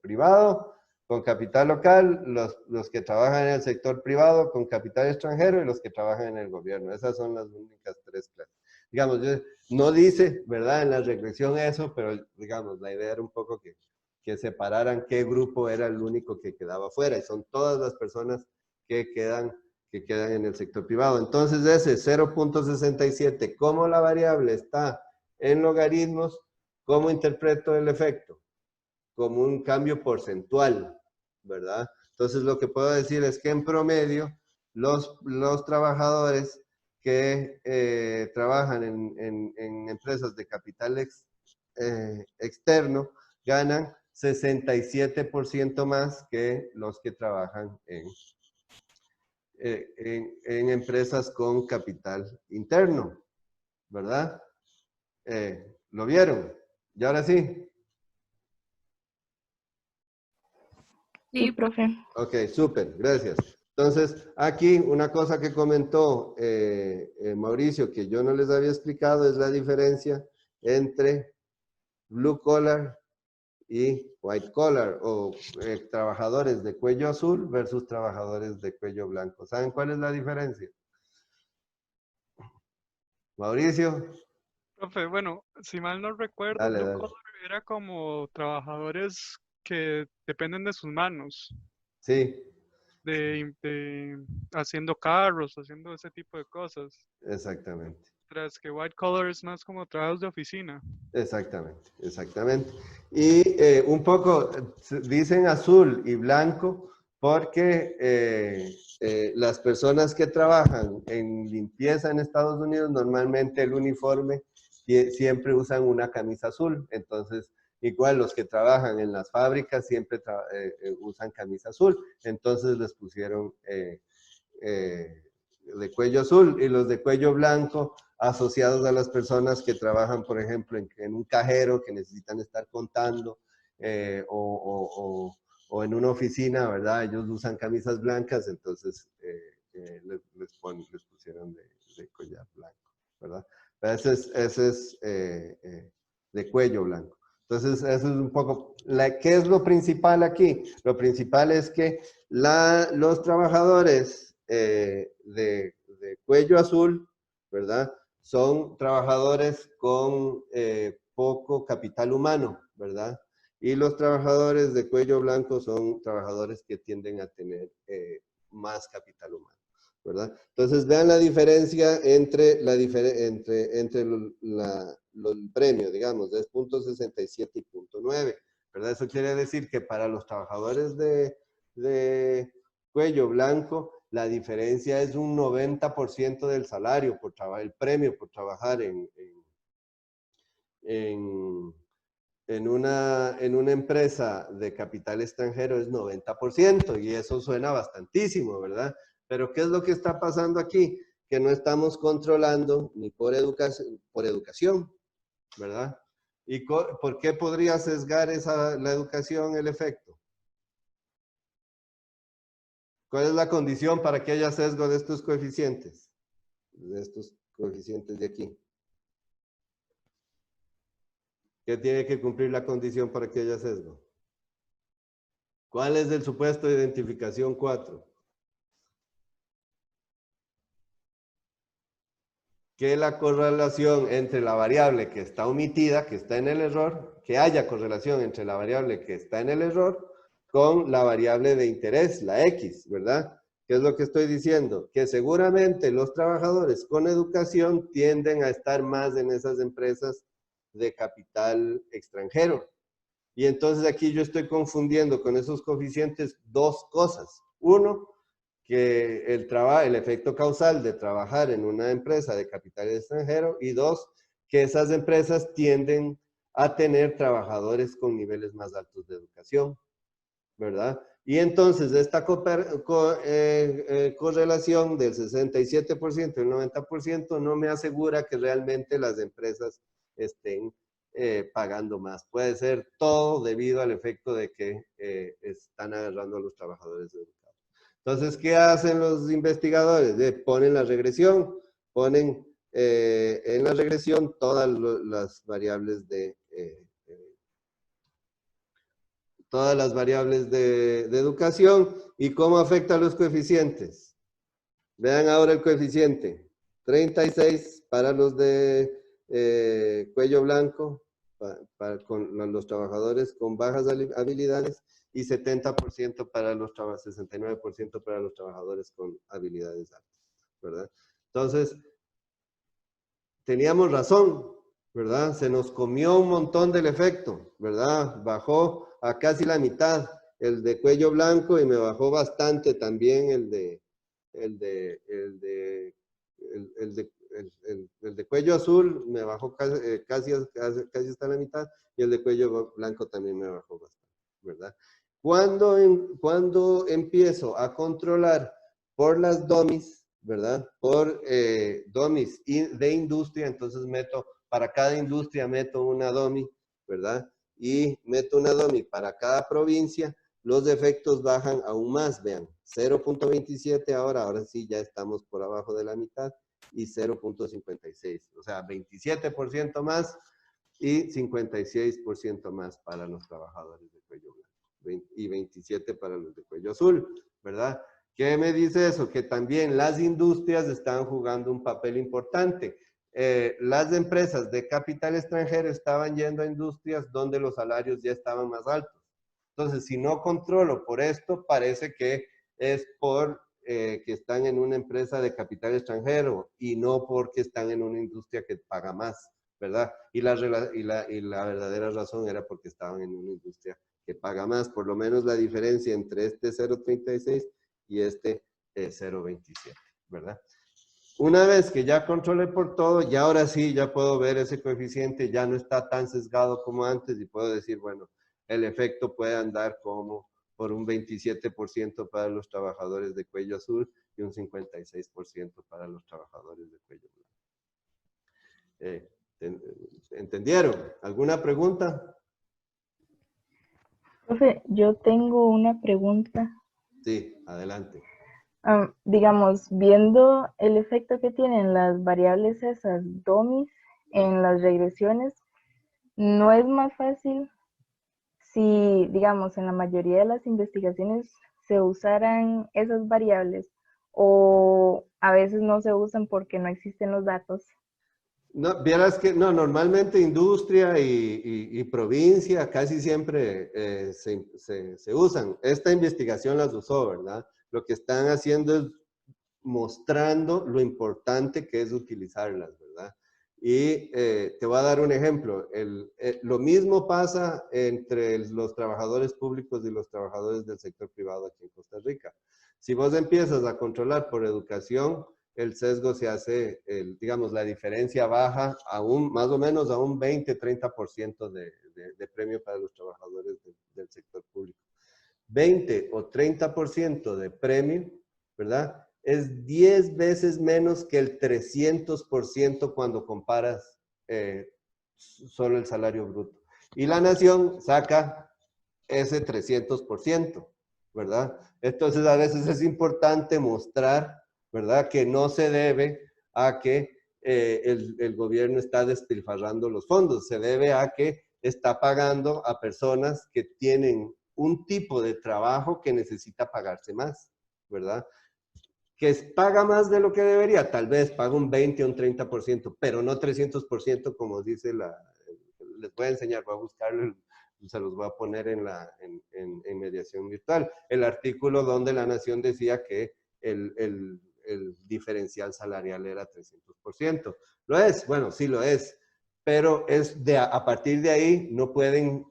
privado con capital local, los que trabajan en el sector privado con capital extranjero y los que trabajan en el gobierno. Esas son las únicas tres clases. Digamos, no dice, ¿verdad? En la regresión eso, pero digamos, la idea era un poco que separaran qué grupo era el único que quedaba fuera, y son todas las personas que quedan en el sector privado. Entonces ese 0.67, como la variable está en logaritmos, ¿cómo interpreto el efecto? Como un cambio porcentual, ¿verdad? Entonces lo que puedo decir es que en promedio los trabajadores que trabajan en empresas de capital externo ganan 67% más que los que trabajan en empresas con capital interno, ¿verdad? ¿Lo vieron? ¿Y ahora sí? Sí, profe. Ok, súper, gracias. Entonces, aquí una cosa que comentó Mauricio, que yo no les había explicado, es la diferencia entre blue collar y white collar, o trabajadores de cuello azul versus trabajadores de cuello blanco. ¿Saben cuál es la diferencia? Mauricio. Profe, bueno, si mal no recuerdo, Dale, Blue dale. Collar era como trabajadores que dependen de sus manos, Sí, haciendo carros, haciendo ese tipo de cosas. exactamente. Tras que White Collar es más como trabajos de oficina. Exactamente, exactamente. Y un poco dicen azul y blanco porque las personas que trabajan en limpieza en Estados Unidos, normalmente el uniforme siempre usan una camisa azul. Entonces, igual los que trabajan en las fábricas siempre usan camisa azul. Entonces les pusieron de cuello azul, y los de cuello blanco asociados a las personas que trabajan, por ejemplo, en un cajero, que necesitan estar contando, o en una oficina, ¿verdad? Ellos usan camisas blancas, entonces les pusieron de collar blanco, ¿verdad? Pero ese es de cuello blanco. Entonces, eso es un poco, ¿qué es lo principal aquí? Lo principal es que los trabajadores de cuello azul, ¿verdad? Son trabajadores con poco capital humano, ¿verdad? Y los trabajadores de cuello blanco son trabajadores que tienden a tener más capital humano, ¿verdad? Entonces vean la diferencia entre el premio, digamos, de 0.67 y 0.9, ¿verdad? Eso quiere decir que para los trabajadores de cuello blanco, la diferencia es un 90% del salario por trabajar, el premio por trabajar en una empresa de capital extranjero es 90%, y eso suena bastantísimo, ¿verdad? Pero ¿qué es lo que está pasando aquí? Que no estamos controlando ni por educación, ¿verdad? ¿Y por qué podría sesgar la educación el efecto? ¿Cuál es la condición para que haya sesgo de estos coeficientes? De estos coeficientes de aquí. ¿Qué tiene que cumplir la condición para que haya sesgo? ¿Cuál es el supuesto de identificación 4? Que la correlación entre la variable que está omitida, que está en el error, que haya correlación entre la variable que está en el error con la variable de interés, la X, ¿verdad? ¿Qué es lo que estoy diciendo? Que seguramente los trabajadores con educación tienden a estar más en esas empresas de capital extranjero. Y entonces aquí yo estoy confundiendo con esos coeficientes dos cosas. Uno, que el efecto causal de trabajar en una empresa de capital extranjero, y dos, que esas empresas tienden a tener trabajadores con niveles más altos de educación, ¿verdad? Y entonces esta correlación del 67% y el 90% no me asegura que realmente las empresas estén pagando más. Puede ser todo debido al efecto de que están agarrando a los trabajadores educados. Entonces, ¿qué hacen los investigadores? Ponen la regresión, ponen en la regresión todas las variables de educación y cómo afecta a los coeficientes. Vean ahora el coeficiente. 36 para los de cuello blanco, con los trabajadores con bajas habilidades, y 70% para los 69% para los trabajadores con habilidades altas, ¿verdad? Entonces, teníamos razón, ¿verdad? Se nos comió un montón del efecto, ¿verdad? Bajó a casi la mitad el de cuello blanco y me bajó bastante también el de cuello azul, me bajó casi hasta la mitad, y el de cuello blanco también me bajó bastante, ¿verdad? Cuando empiezo a controlar por las dummies, ¿verdad? Por dummies de industria, entonces para cada industria meto una dummy, ¿verdad? Y meto una dummy para cada provincia, los efectos bajan aún más, vean, 0.27 ahora sí ya estamos por abajo de la mitad, y 0.56, o sea, 27% más y 56% más para los trabajadores de cuello blanco, y 27% para los de cuello azul, ¿verdad? ¿Qué me dice eso? Que también las industrias están jugando un papel importante. Las empresas de capital extranjero estaban yendo a industrias donde los salarios ya estaban más altos. Entonces, si no controlo por esto, parece que es por que están en una empresa de capital extranjero y no porque están en una industria que paga más, ¿verdad? Y la verdadera razón era porque estaban en una industria que paga más. Por lo menos la diferencia entre este 0.36 y este 0.27, ¿verdad? Una vez que ya controlé por todo, ya ahora sí, ya puedo ver ese coeficiente, ya no está tan sesgado como antes, y puedo decir, bueno, el efecto puede andar como por un 27% para los trabajadores de cuello azul y un 56% para los trabajadores de cuello blanco. ¿Entendieron? ¿Alguna pregunta? Profe, yo tengo una pregunta. Sí, adelante. Digamos, viendo el efecto que tienen las variables esas dummies en las regresiones, ¿no es más fácil si, digamos, en la mayoría de las investigaciones se usaran esas variables, o a veces no se usan porque no existen los datos? No, vieras que no, normalmente industria y provincia casi siempre se usan. Esta investigación las usó, ¿verdad? Lo que están haciendo es mostrando lo importante que es utilizarlas, ¿verdad? Y te voy a dar un ejemplo. Lo mismo pasa entre los trabajadores públicos y los trabajadores del sector privado aquí en Costa Rica. Si vos empiezas a controlar por educación, el sesgo se hace, digamos, la diferencia baja más o menos a un 20-30% de premio para los trabajadores del sector público. 20 o 30% de premio, ¿verdad? Es 10 veces menos que el 300% cuando comparas solo el salario bruto. Y la nación saca ese 300%, ¿verdad? Entonces a veces es importante mostrar, ¿verdad?, que no se debe a que el gobierno está despilfarrando los fondos, se debe a que está pagando a personas que tienen un tipo de trabajo que necesita pagarse más, ¿verdad? Que paga más de lo que debería, tal vez paga un 20 o un 30%, pero no 300% como dice les voy a enseñar, voy a buscarlo, se los voy a poner en mediación virtual. El artículo donde la Nación decía que el diferencial salarial era 300%. ¿Lo es? Bueno, sí lo es, pero a partir de ahí no pueden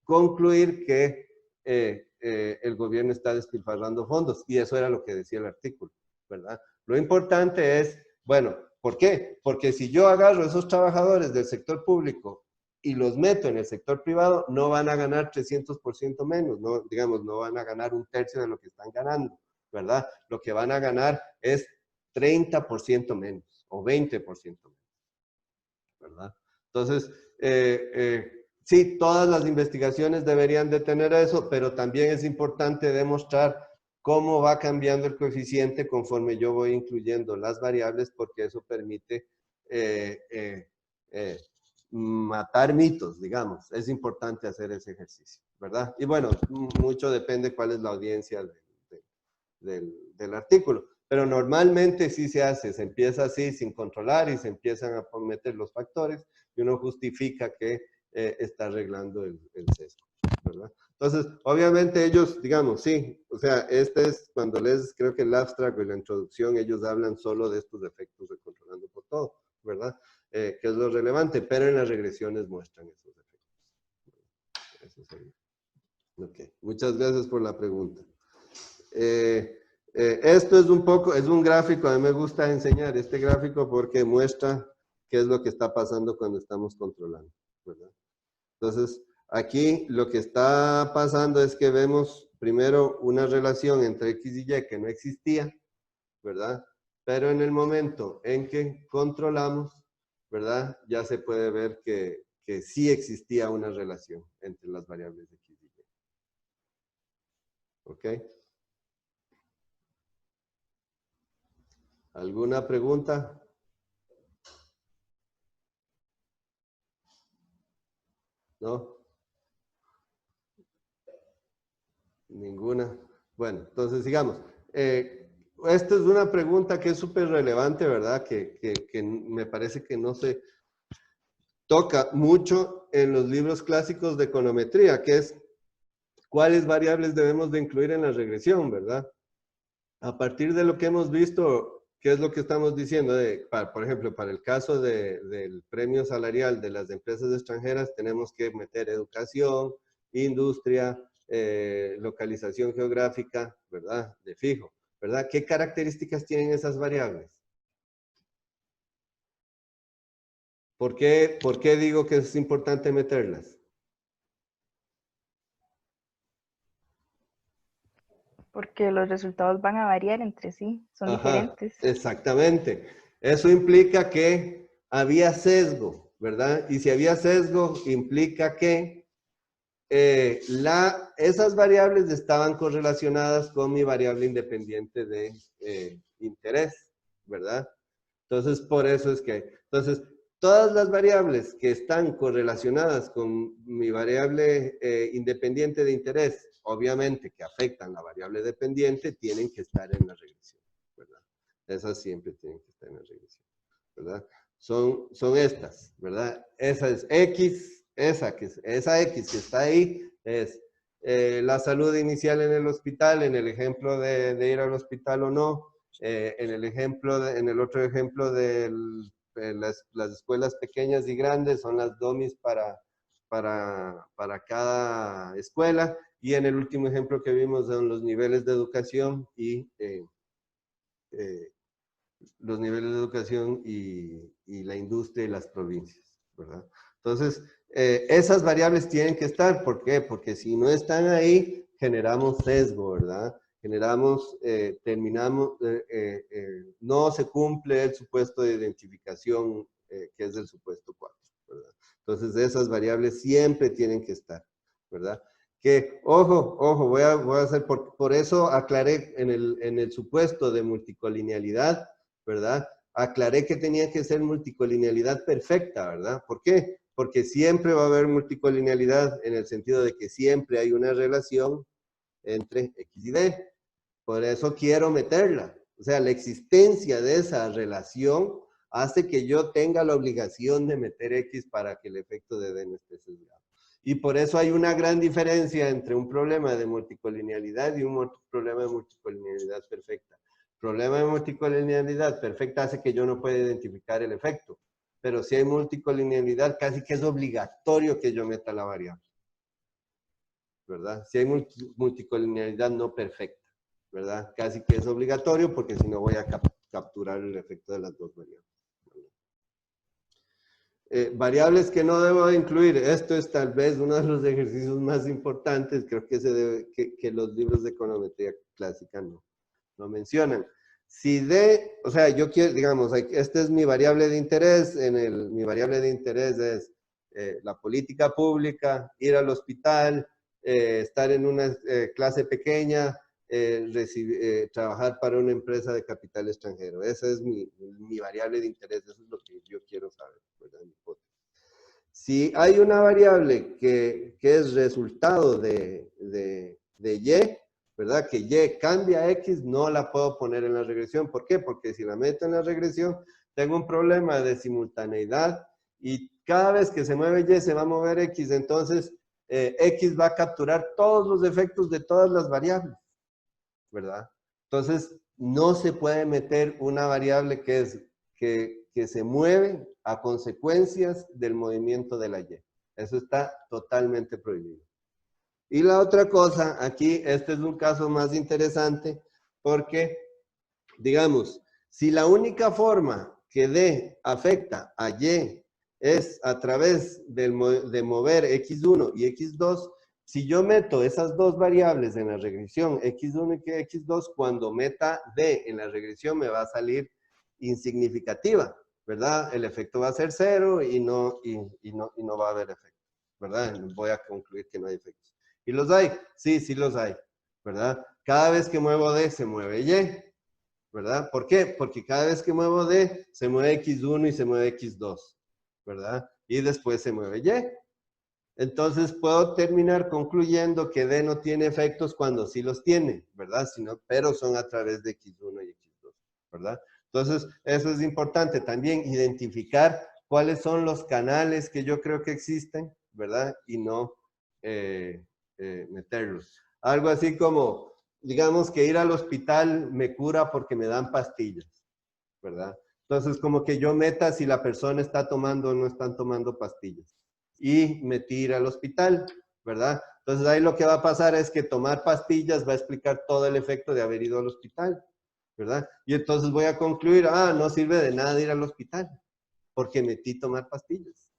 concluir que el gobierno está despilfarrando fondos, y eso era lo que decía el artículo, ¿verdad? Lo importante es, bueno, ¿Por qué? Porque si yo agarro esos trabajadores del sector público y los meto en el sector privado, no van a ganar 300% menos, no, digamos, no van a ganar un tercio de lo que están ganando, ¿verdad? Lo que van a ganar es 30% menos o 20% menos, ¿verdad? Entonces, sí, todas las investigaciones deberían de tener eso, pero también es importante demostrar cómo va cambiando el coeficiente conforme yo voy incluyendo las variables, porque eso permite matar mitos, digamos. Es importante hacer ese ejercicio, ¿verdad? Y bueno, mucho depende cuál es la audiencia del artículo. Pero normalmente sí se hace, se empieza así sin controlar y se empiezan a meter los factores y uno justifica que está arreglando el sesgo, ¿verdad? Entonces, obviamente ellos, digamos, sí, o sea, este es cuando les, creo que el abstract o la introducción, ellos hablan solo de estos efectos de controlando por todo, ¿verdad? Que es lo relevante, pero en las regresiones muestran esos efectos. Eso sería. Ok, muchas gracias por la pregunta. Esto es un poco, es un gráfico, a mí me gusta enseñar este gráfico porque muestra qué es lo que está pasando cuando estamos controlando, ¿verdad? Entonces, aquí lo que está pasando es que vemos primero una relación entre X y Y que no existía, ¿verdad? Pero en el momento en que controlamos, ¿verdad? Ya se puede ver que sí existía una relación entre las variables de X y Y. ¿Ok? ¿Alguna pregunta? ¿No? Ninguna. Bueno, entonces sigamos. Esta es una pregunta que es súper relevante, ¿verdad? Que me parece que no se toca mucho en los libros clásicos de econometría, que es cuáles variables debemos de incluir en la regresión, ¿verdad? A partir de lo que hemos visto, ¿qué es lo que estamos diciendo? Por ejemplo, para el caso del premio salarial de las empresas extranjeras, tenemos que meter educación, industria, localización geográfica, ¿verdad? De fijo, ¿verdad? ¿Qué características tienen esas variables? ¿Por qué digo que es importante meterlas? Porque los resultados van a variar entre sí, son diferentes. Exactamente. Eso implica que había sesgo, ¿verdad? Y si había sesgo, implica que esas variables estaban correlacionadas con mi variable independiente de interés, ¿verdad? Entonces, por eso es que, entonces, todas las variables que están correlacionadas con mi variable independiente de interés, obviamente que afectan la variable dependiente, tienen que estar en la regresión, ¿verdad? Esas siempre tienen que estar en la regresión, ¿verdad? Son estas, ¿verdad? Esa es X, esa X que está ahí es la salud inicial en el hospital, en el ejemplo de ir al hospital o no, en el otro ejemplo de las escuelas pequeñas y grandes son las DOMIs para cada escuela, y en el último ejemplo que vimos son los niveles de educación y la industria y las provincias, ¿verdad? Entonces, esas variables tienen que estar. ¿Por qué? Porque si no están ahí, generamos sesgo, ¿verdad? No se cumple el supuesto de identificación, que es del supuesto 4, ¿verdad? Entonces, esas variables siempre tienen que estar, ¿verdad? Que, ojo, voy a hacer, por eso aclaré en el supuesto de multicolinealidad, ¿verdad? Aclaré que tenía que ser multicolinealidad perfecta, ¿verdad? ¿Por qué? Porque siempre va a haber multicolinealidad en el sentido de que siempre hay una relación entre X y Y. Por eso quiero meterla. O sea, la existencia de esa relación hace que yo tenga la obligación de meter X para que el efecto de D no esté sesgado. Y por eso hay una gran diferencia entre un problema de multicolinealidad y un problema de multicolinealidad perfecta. El problema de multicolinealidad perfecta hace que yo no pueda identificar el efecto. Pero si hay multicolinealidad, casi que es obligatorio que yo meta la variable, ¿verdad? Si hay multicolinealidad no perfecta, ¿verdad? Casi que es obligatorio porque si no voy a capturar el efecto de las dos variables. variables que no debo de incluir. Esto es tal vez uno de los ejercicios más importantes. Creo que, que los libros de econometría clásica no mencionan. Si D, o sea, yo quiero, digamos, esta es mi variable de interés. Mi variable de interés es la política pública, ir al hospital, estar en una clase pequeña, trabajar para una empresa de capital extranjero. Esa es mi variable de interés, eso es lo que yo quiero saber, ¿verdad? Si hay una variable que es resultado de Y, ¿verdad? Que Y cambia a X, no la puedo poner en la regresión. ¿Por qué? Porque si la meto en la regresión, tengo un problema de simultaneidad y cada vez que se mueve Y se va a mover X, entonces X va a capturar todos los efectos de todas las variables, ¿verdad? Entonces, no se puede meter una variable que se mueve a consecuencias del movimiento de la Y. Eso está totalmente prohibido. Y la otra cosa, aquí, este es un caso más interesante, porque, digamos, si la única forma que D afecta a Y es a través de mover X1 y X2, si yo meto esas dos variables en la regresión, X1 y X2, cuando meta D en la regresión me va a salir insignificativa, ¿verdad? El efecto va a ser 0 y no va a haber efecto, ¿verdad? Voy a concluir que no hay efectos. ¿Y los hay? Sí, sí los hay, ¿verdad? Cada vez que muevo D se mueve Y, ¿verdad? ¿Por qué? Porque cada vez que muevo D se mueve X1 y se mueve X2, ¿verdad? Y después se mueve Y. Entonces puedo terminar concluyendo que D no tiene efectos cuando sí los tiene, ¿verdad? Pero son a través de X1 y X2, ¿verdad? Entonces, eso es importante también, identificar cuáles son los canales que yo creo que existen, ¿verdad? Y no meterlos. Algo así como, digamos que ir al hospital me cura porque me dan pastillas, ¿verdad? Entonces, como que yo meta si la persona está tomando o no están tomando pastillas. Y me tira al hospital, ¿verdad? Entonces ahí lo que va a pasar es que tomar pastillas va a explicar todo el efecto de haber ido al hospital, ¿verdad? Y entonces voy a concluir, no sirve de nada ir al hospital, porque metí tomar pastillas,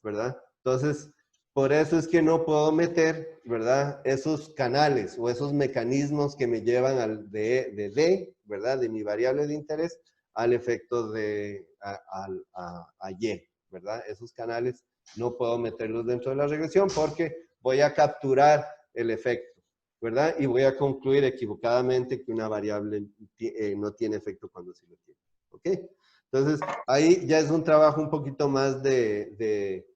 ¿verdad? Entonces, por eso es que no puedo meter, ¿verdad? Esos canales o esos mecanismos que me llevan de D, ¿verdad? De mi variable de interés al efecto a Y, ¿verdad? Esos canales no puedo meterlos dentro de la regresión porque voy a capturar el efecto, ¿verdad? Y voy a concluir equivocadamente que una variable no tiene efecto cuando sí lo tiene, ¿ok? Entonces, ahí ya es un trabajo un poquito más de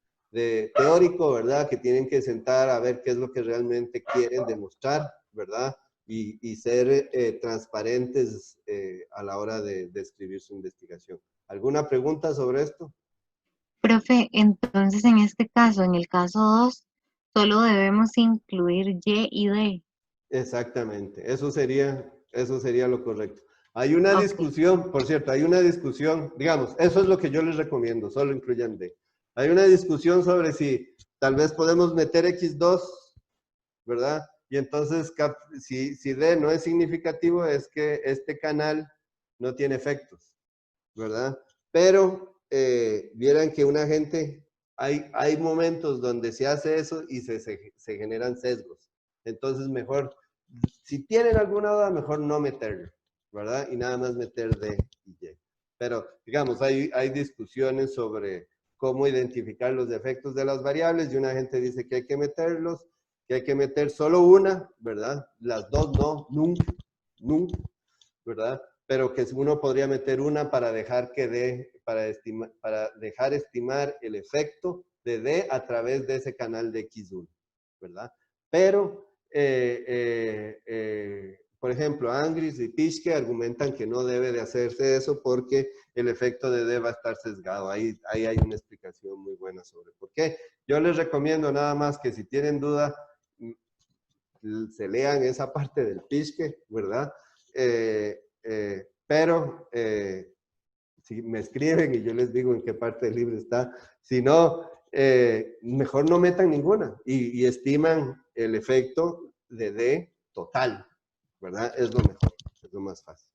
teórico, ¿verdad? Que tienen que sentar a ver qué es lo que realmente quieren demostrar, ¿verdad? Y ser transparentes a la hora de escribir su investigación. ¿Alguna pregunta sobre esto? Profe, entonces en este caso, en el caso 2, solo debemos incluir Y y D. Exactamente, eso sería lo correcto. Hay una discusión, por cierto, hay una discusión, digamos, eso es lo que yo les recomiendo, solo incluyan D. Hay una discusión sobre si tal vez podemos meter X2, ¿verdad? Y entonces, si D no es significativo, es que este canal no tiene efectos, ¿verdad? Pero vieran que una gente, hay momentos donde se hace eso y se generan sesgos. Entonces, mejor, si tienen alguna duda, mejor no meterlo, ¿verdad? Y nada más meter D y Y. Pero, digamos, hay discusiones sobre cómo identificar los defectos de las variables y una gente dice que hay que meterlos, que hay que meter solo una, ¿verdad? Las dos no, nunca, nunca, ¿verdad? Pero que uno podría meter una para dejar que D, para dejar estimar el efecto de D a través de ese canal de X1, ¿verdad? Pero, por ejemplo, Angris y Pischke argumentan que no debe de hacerse eso porque el efecto de D va a estar sesgado. Ahí hay una explicación muy buena sobre por qué. Yo les recomiendo nada más que si tienen duda, se lean esa parte del Pischke, ¿verdad? Pero si me escriben y yo les digo en qué parte del libro está, si no, mejor no metan ninguna y estiman el efecto de D total, ¿verdad? Es lo mejor, es lo más fácil.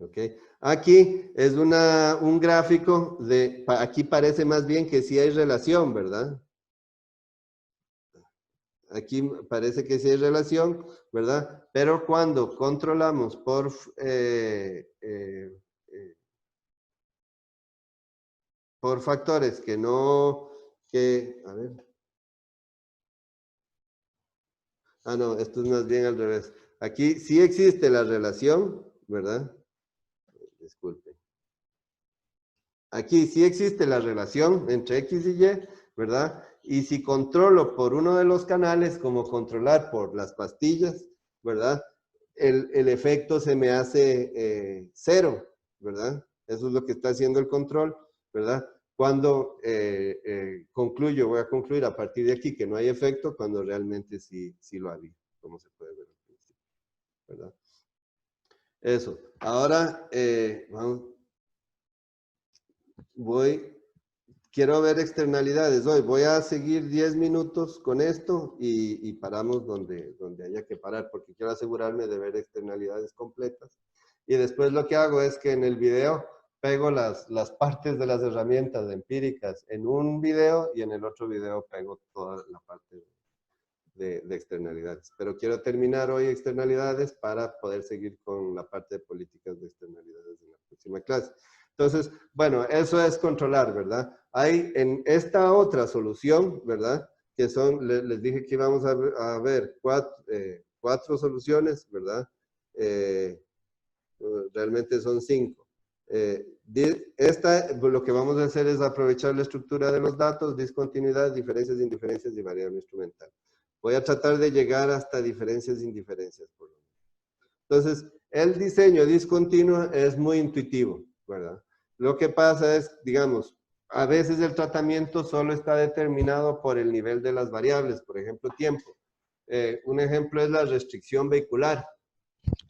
¿Ok? Aquí es un gráfico de, aquí parece más bien que sí hay relación, ¿verdad? Aquí parece que sí hay relación, ¿verdad? Pero cuando controlamos por factores que no, a ver. Ah, no, esto es más bien al revés. Aquí sí existe la relación, ¿verdad? Disculpe. Aquí sí existe la relación entre X y Y, ¿verdad? Y si controlo por uno de los canales, como controlar por las pastillas, ¿verdad? El efecto se me hace 0, ¿verdad? Eso es lo que está haciendo el control, ¿verdad? Cuando concluyo, voy a concluir a partir de aquí que no hay efecto, cuando realmente sí lo había, como se puede ver al principio, ¿verdad? Eso. Ahora, quiero ver externalidades hoy. Voy a seguir 10 minutos con esto y paramos donde haya que parar, porque quiero asegurarme de ver externalidades completas. Y después lo que hago es que en el video pego las partes de las herramientas empíricas en un video y en el otro video pego toda la parte de externalidades. Pero quiero terminar hoy externalidades para poder seguir con la parte de políticas de externalidades en la próxima clase. Entonces, bueno, eso es controlar, ¿verdad? Hay en esta otra solución, ¿verdad? Que son, les dije que íbamos a ver cuatro soluciones, ¿verdad? Realmente son 5. Lo que vamos a hacer es aprovechar la estructura de los datos, discontinuidad, diferencias, indiferencias y variable instrumental. Voy a tratar de llegar hasta diferencias e indiferencias, por lo menos. Entonces, el diseño discontinuo es muy intuitivo, ¿verdad? Lo que pasa es, digamos, a veces el tratamiento solo está determinado por el nivel de las variables, por ejemplo, tiempo. Un ejemplo es la restricción vehicular,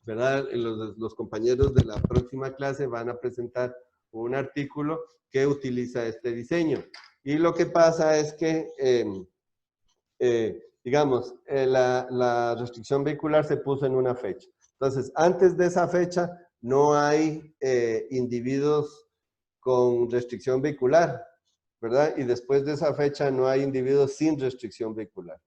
¿verdad? Los compañeros de la próxima clase van a presentar un artículo que utiliza este diseño. Y lo que pasa es que, digamos, la restricción vehicular se puso en una fecha. Entonces, antes de esa fecha no hay individuos con restricción vehicular, ¿verdad? Y después de esa fecha no hay individuos sin restricción vehicular,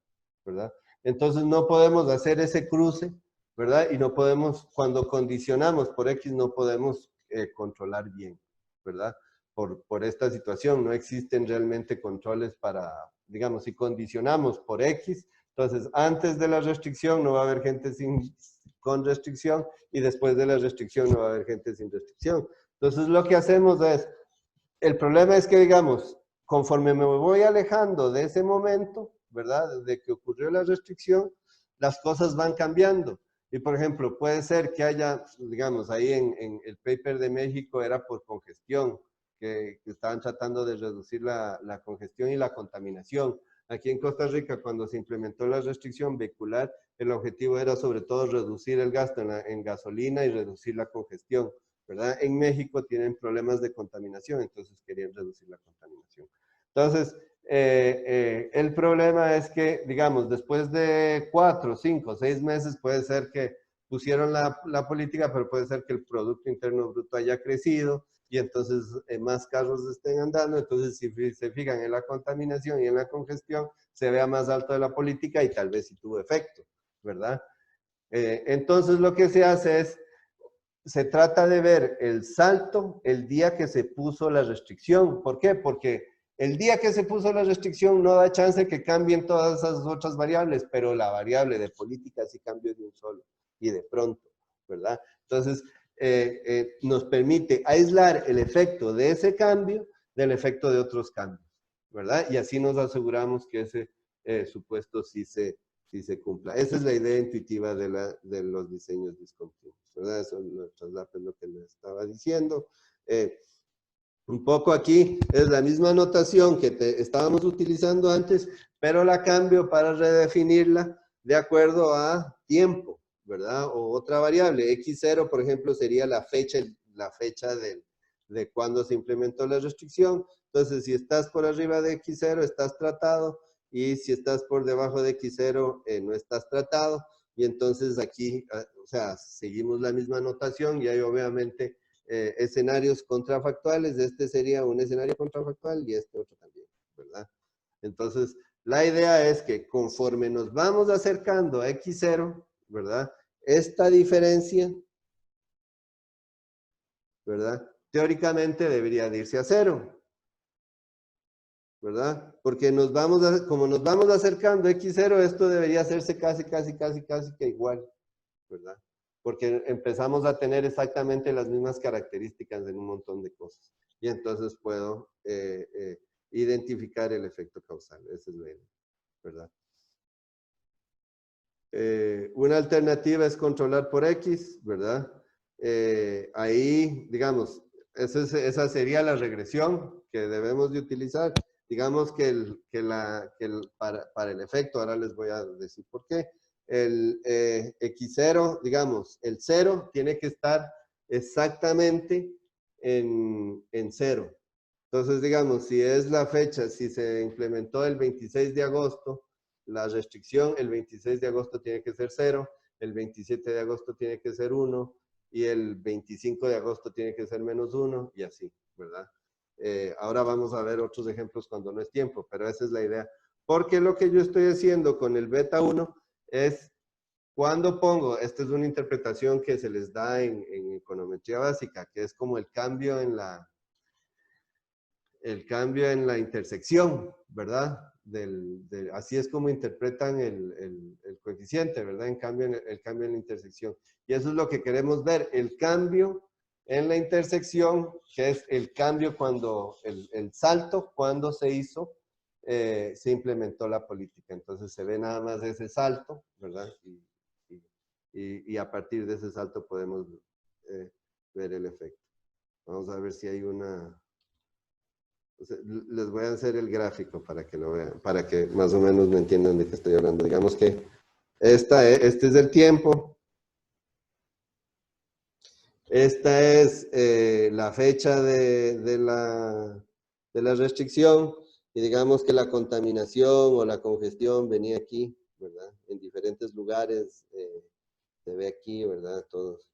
¿verdad? Entonces no podemos hacer ese cruce, ¿verdad? Y no podemos, cuando condicionamos por X, no podemos controlar bien, ¿verdad? Por esta situación, no existen realmente controles para, digamos, si condicionamos por X, entonces antes de la restricción no va a haber gente con restricción y después de la restricción no va a haber gente sin restricción. Entonces lo que hacemos es, el problema es que, digamos, conforme me voy alejando de ese momento, ¿verdad? Desde que ocurrió la restricción, las cosas van cambiando. Y, por ejemplo, puede ser que haya, digamos, ahí en el paper de México era por congestión, que estaban tratando de reducir la congestión y la contaminación. Aquí en Costa Rica, cuando se implementó la restricción vehicular, el objetivo era sobre todo reducir el gasto en gasolina y reducir la congestión, ¿verdad? En México tienen problemas de contaminación, entonces querían reducir la contaminación. Entonces, el problema es que, digamos, después de 4, 5, 6 meses puede ser que pusieron la política, pero puede ser que el Producto Interno Bruto haya crecido y entonces más carros estén andando, entonces si se fijan en la contaminación y en la congestión, se vea más alto de la política y tal vez sí tuvo efecto, ¿verdad? Entonces lo que se hace es, se trata de ver el salto el día que se puso la restricción. ¿Por qué? Porque el día que se puso la restricción no da chance que cambien todas esas otras variables, pero la variable de política sí cambió de un solo y de pronto, ¿verdad? Entonces, nos permite aislar el efecto de ese cambio del efecto de otros cambios, ¿verdad? Y así nos aseguramos que ese supuesto sí se cumpla. Esa es la idea intuitiva de los diseños discontinuos, ¿verdad? Eso es lo que les estaba diciendo. Un poco aquí es la misma notación que estábamos utilizando antes, pero la cambio para redefinirla de acuerdo a tiempo, ¿verdad? O otra variable, X0, por ejemplo, sería la fecha de cuando se implementó la restricción. Entonces, si estás por arriba de X0, estás tratado, y si estás por debajo de X0, no estás tratado. Y entonces aquí, o sea, seguimos la misma notación y hay obviamente escenarios contrafactuales. Este sería un escenario contrafactual y este otro también, ¿verdad? Entonces, la idea es que conforme nos vamos acercando a X0, ¿verdad? Esta diferencia, ¿verdad? Teóricamente debería de irse a 0, ¿verdad? Porque como nos vamos acercando a X0, esto debería hacerse casi que igual, ¿verdad? Porque empezamos a tener exactamente las mismas características en un montón de cosas. Y entonces puedo identificar el efecto causal. Esa es la idea, ¿verdad? Una alternativa es controlar por X, ¿verdad? Ahí, digamos, esa sería la regresión que debemos de utilizar. Digamos que, para el efecto, ahora les voy a decir por qué. El X0, digamos, el 0 tiene que estar exactamente en 0. Entonces, digamos, si es la fecha, si se implementó el 26 de agosto, la restricción, el 26 de agosto tiene que ser 0, el 27 de agosto tiene que ser 1, y el 25 de agosto tiene que ser -1, y así, ¿verdad? Ahora vamos a ver otros ejemplos cuando no es tiempo, pero esa es la idea. Porque lo que yo estoy haciendo con el beta 1 es, cuando pongo, esta es una interpretación que se les da en econometría básica, que es como el cambio en la intersección, ¿verdad? Así es como interpretan el coeficiente, ¿verdad? El cambio en la intersección. Y eso es lo que queremos ver, el cambio en la intersección, que es el cambio cuando, el salto cuando se hizo, se implementó la política. Entonces se ve nada más ese salto, ¿verdad? Y a partir de ese salto podemos ver el efecto. Vamos a ver si hay una... Les voy a hacer el gráfico para que lo vean, para que más o menos me entiendan de qué estoy hablando. Digamos que este es el tiempo. Esta es la fecha de la restricción. Y digamos que la contaminación o la congestión venía aquí, ¿verdad? En diferentes lugares se ve aquí, ¿verdad? Todos.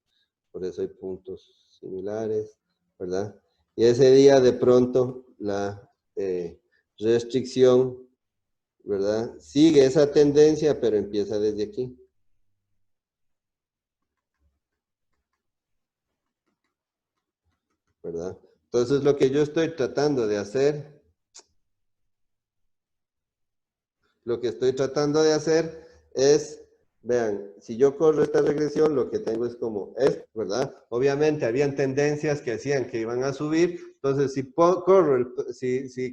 Por eso hay puntos similares, ¿verdad? Y ese día de pronto la restricción, ¿verdad? Sigue esa tendencia, pero empieza desde aquí. ¿Verdad? Entonces lo que yo estoy tratando de hacer, es, vean, si yo corro esta regresión, lo que tengo es como esto, ¿verdad? Obviamente habían tendencias que hacían que iban a subir, entonces si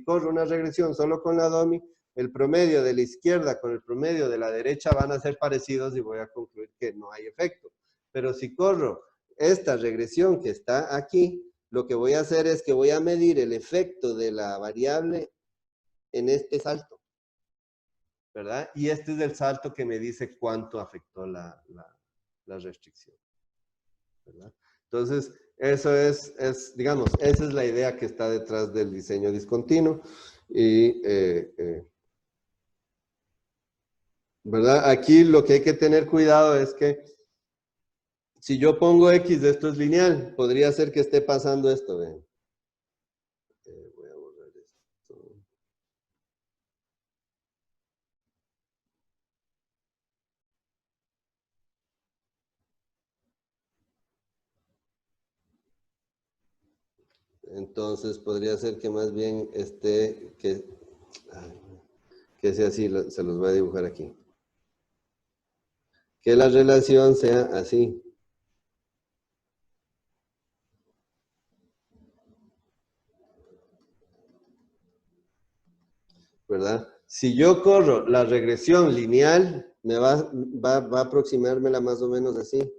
corro una regresión solo con la DOMI, el promedio de la izquierda con el promedio de la derecha van a ser parecidos y voy a concluir que no hay efecto. Pero si corro esta regresión que está aquí, lo que voy a hacer es que voy a medir el efecto de la variable en este salto, ¿verdad? Y este es el salto que me dice cuánto afectó la restricción, ¿verdad? Entonces, eso digamos, esa es la idea que está detrás del diseño discontinuo. Y, ¿verdad? Aquí lo que hay que tener cuidado es que si yo pongo X, esto es lineal, podría ser que esté pasando esto, ¿ven? Voy a borrar esto. Entonces podría ser que más bien que sea así, se los voy a dibujar aquí. Que la relación sea así. ¿Verdad? Si yo corro la regresión lineal, va a aproximármela más o menos así.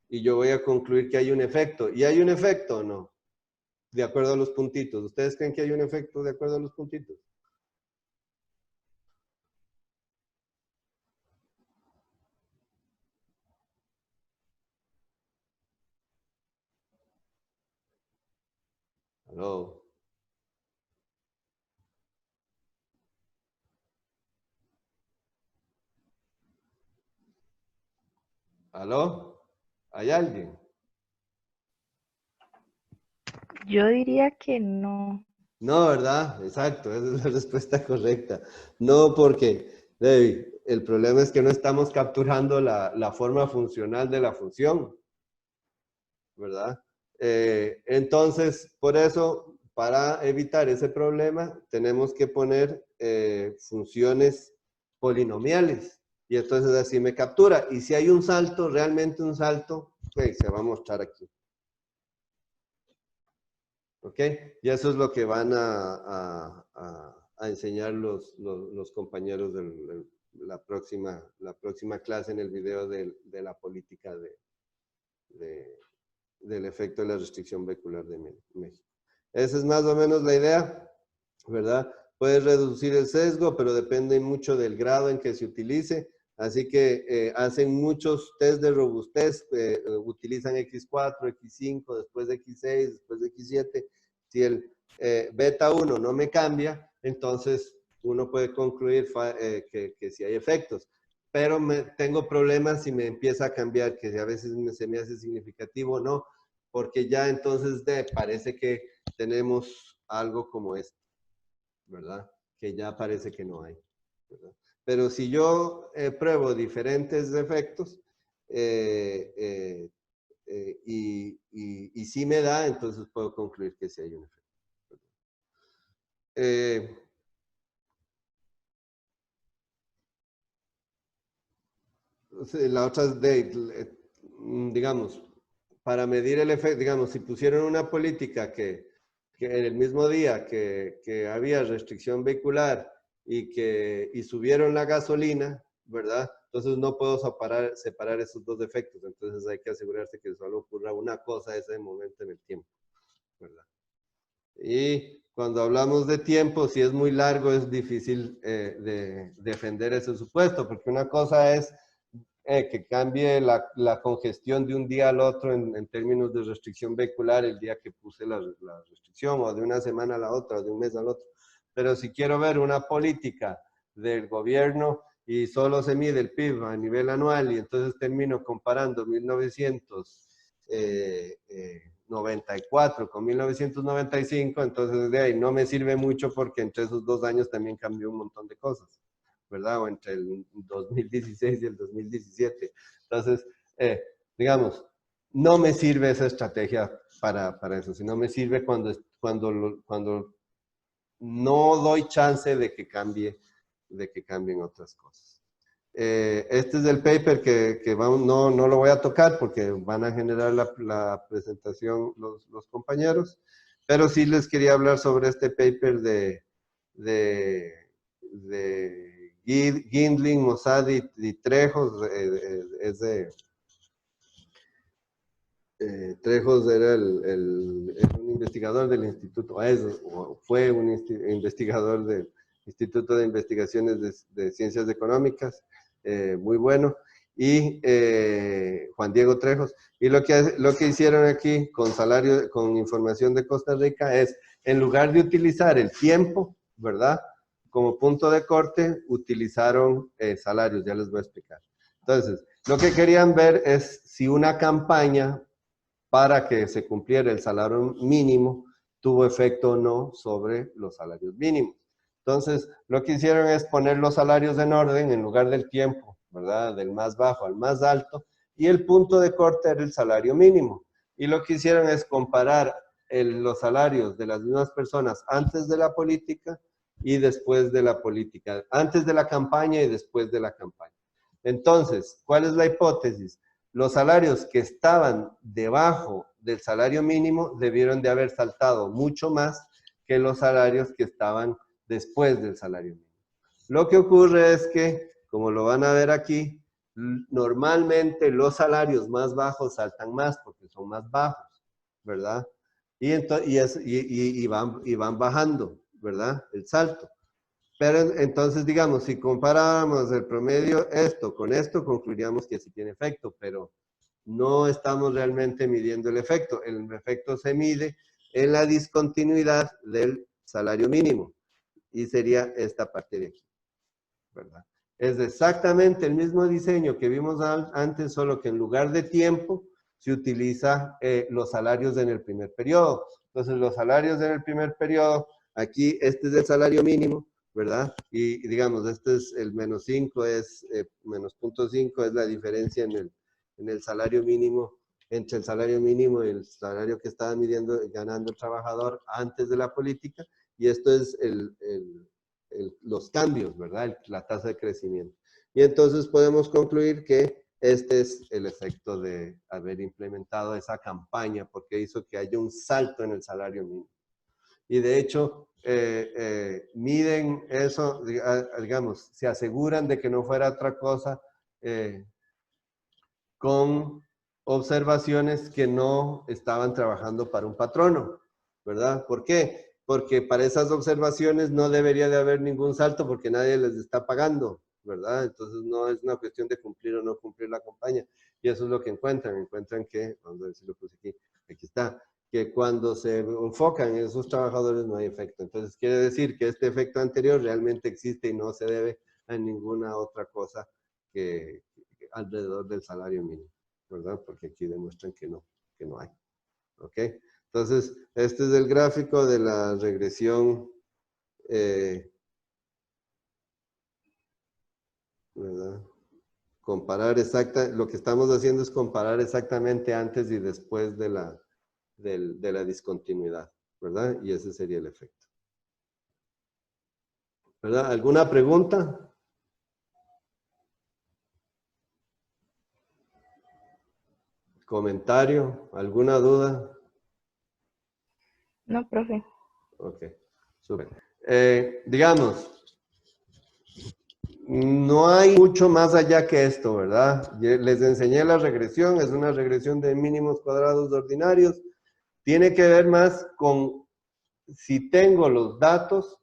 Y yo voy a concluir que hay un efecto. ¿Y hay un efecto o no? De acuerdo a los puntitos. ¿Ustedes creen que hay un efecto de acuerdo a los puntitos? ¿Aló? ¿Aló? ¿Hay alguien? Yo diría que no. No, ¿verdad? Exacto, esa es la respuesta correcta. No, porque el problema es que no estamos capturando la forma funcional de la función, ¿verdad? Entonces, por eso, para evitar ese problema, tenemos que poner funciones polinomiales. Y entonces así me captura. Y si hay un salto, realmente un salto, se va a mostrar aquí. ¿Ok? Y eso es lo que van a enseñar los compañeros de la próxima clase en el video de la política del efecto de la restricción vehicular de México. Esa es más o menos la idea, ¿verdad? Puedes reducir el sesgo, pero depende mucho del grado en que se utilice. Así que hacen muchos test de robustez, utilizan X4, X5, después de X6, después de X7. Si el beta 1 no me cambia, entonces uno puede concluir que sí hay efectos. Pero tengo problemas si me empieza a cambiar, que a veces se me hace significativo o no, porque ya entonces parece que tenemos algo como esto, ¿verdad? Que ya parece que no hay, ¿verdad? Pero si yo pruebo diferentes efectos y sí me da, entonces puedo concluir que sí hay un efecto. La otra es digamos, para medir el efecto, digamos, si pusieron una política que en el mismo día que había restricción vehicular y subieron la gasolina, ¿verdad? Entonces no puedo separar esos dos efectos. Entonces hay que asegurarse que solo ocurra una cosa a ese momento en el tiempo, ¿verdad? Y cuando hablamos de tiempo, si es muy largo, es difícil de defender ese supuesto, porque una cosa es que cambie la congestión de un día al otro en términos de restricción vehicular el día que puse la restricción, o de una semana a la otra, o de un mes al otro. Pero si quiero ver una política del gobierno y solo se mide el PIB a nivel anual y entonces termino comparando 1994 con 1995, entonces de ahí no me sirve mucho porque entre esos 2 años también cambió un montón de cosas, ¿verdad? O entre el 2016 y el 2017. Entonces, digamos, no me sirve esa estrategia para eso, sino me sirve cuando no doy chance de que cambien otras cosas. Este es el paper que no lo voy a tocar porque van a generar la presentación los compañeros, pero sí les quería hablar sobre este paper de Gindling, Mossad y Trejos. Trejos era un investigador del instituto, fue un investigador del Instituto de Investigaciones de Ciencias Económicas, muy bueno, y Juan Diego Trejos. Y lo que hicieron aquí con información de Costa Rica es, en lugar de utilizar el tiempo, ¿verdad?, como punto de corte, utilizaron salarios, ya les voy a explicar. Entonces, lo que querían ver es si una campaña para que se cumpliera el salario mínimo tuvo efecto o no sobre los salarios mínimos. Entonces, lo que hicieron es poner los salarios en orden en lugar del tiempo, ¿verdad? Del más bajo al más alto, y el punto de corte era el salario mínimo. Y lo que hicieron es comparar los salarios de las mismas personas antes de la política y después de la política, antes de la campaña y después de la campaña. Entonces, ¿cuál es la hipótesis? Los salarios que estaban debajo del salario mínimo debieron de haber saltado mucho más que los salarios que estaban después del salario mínimo. Lo que ocurre es que, como lo van a ver aquí, normalmente los salarios más bajos saltan más porque son más bajos, ¿verdad? Y van bajando, ¿verdad? El salto. Pero entonces, digamos, si comparáramos el promedio esto con esto, concluiríamos que sí tiene efecto, pero no estamos realmente midiendo el efecto. El efecto se mide en la discontinuidad del salario mínimo y sería esta parte de aquí, ¿verdad? Es exactamente el mismo diseño que vimos antes, solo que en lugar de tiempo se utiliza los salarios en el primer periodo. Entonces, los salarios en el primer periodo, aquí este es el salario mínimo, ¿verdad? Y digamos, este es el menos 5, es menos 0.5, es la diferencia en el salario mínimo, entre el salario mínimo y el salario que estaba ganando el trabajador antes de la política, y esto es los cambios, ¿verdad? La tasa de crecimiento. Y entonces podemos concluir que este es el efecto de haber implementado esa campaña, porque hizo que haya un salto en el salario mínimo. Y de hecho, miden eso, digamos, se aseguran de que no fuera otra cosa con observaciones que no estaban trabajando para un patrono, ¿verdad? ¿Por qué? Porque para esas observaciones no debería de haber ningún salto porque nadie les está pagando, ¿verdad? Entonces no es una cuestión de cumplir o no cumplir la campaña. Y eso es lo que encuentran que, vamos a ver si lo puse aquí está, que cuando se enfocan en esos trabajadores no hay efecto. Entonces quiere decir que este efecto anterior realmente existe y no se debe a ninguna otra cosa que alrededor del salario mínimo, ¿verdad? Porque aquí demuestran que no hay. ¿Ok? Entonces, este es el gráfico de la regresión, ¿verdad? Lo que estamos haciendo es comparar exactamente antes y después de la discontinuidad, ¿verdad? Y ese sería el efecto. ¿Verdad? ¿Alguna pregunta? ¿Comentario? ¿Alguna duda? No, profe. Ok, súper. Digamos, no hay mucho más allá que esto, ¿verdad? Les enseñé la regresión, es una regresión de mínimos cuadrados ordinarios. Tiene que ver más con si tengo los datos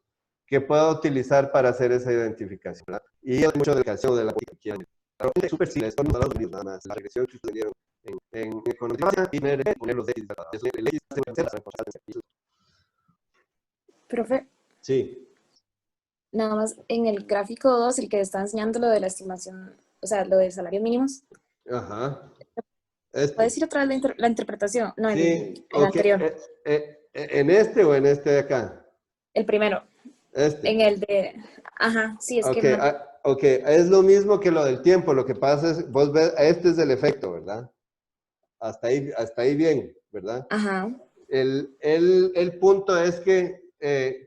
que puedo utilizar para hacer esa identificación, ¿verdad? Y hay mucho de la política. Es súper simple, esto no es nada más. La regresión que ustedes dieron en economía y poner los X. Profe, Sí. nada más en el gráfico 2, el que está enseñando lo de la estimación, o sea, lo de salarios mínimos. Ajá. ¿Puedes decir otra vez la interpretación? No, Sí, el ok. anterior. ¿En este o en este de acá? El primero. Este. En el de... Ajá, sí, es Ok, que no... ok, es lo mismo que lo del tiempo. Lo que pasa es, vos ves, este es el efecto, ¿verdad? Hasta ahí bien, ¿verdad? Ajá. El punto es que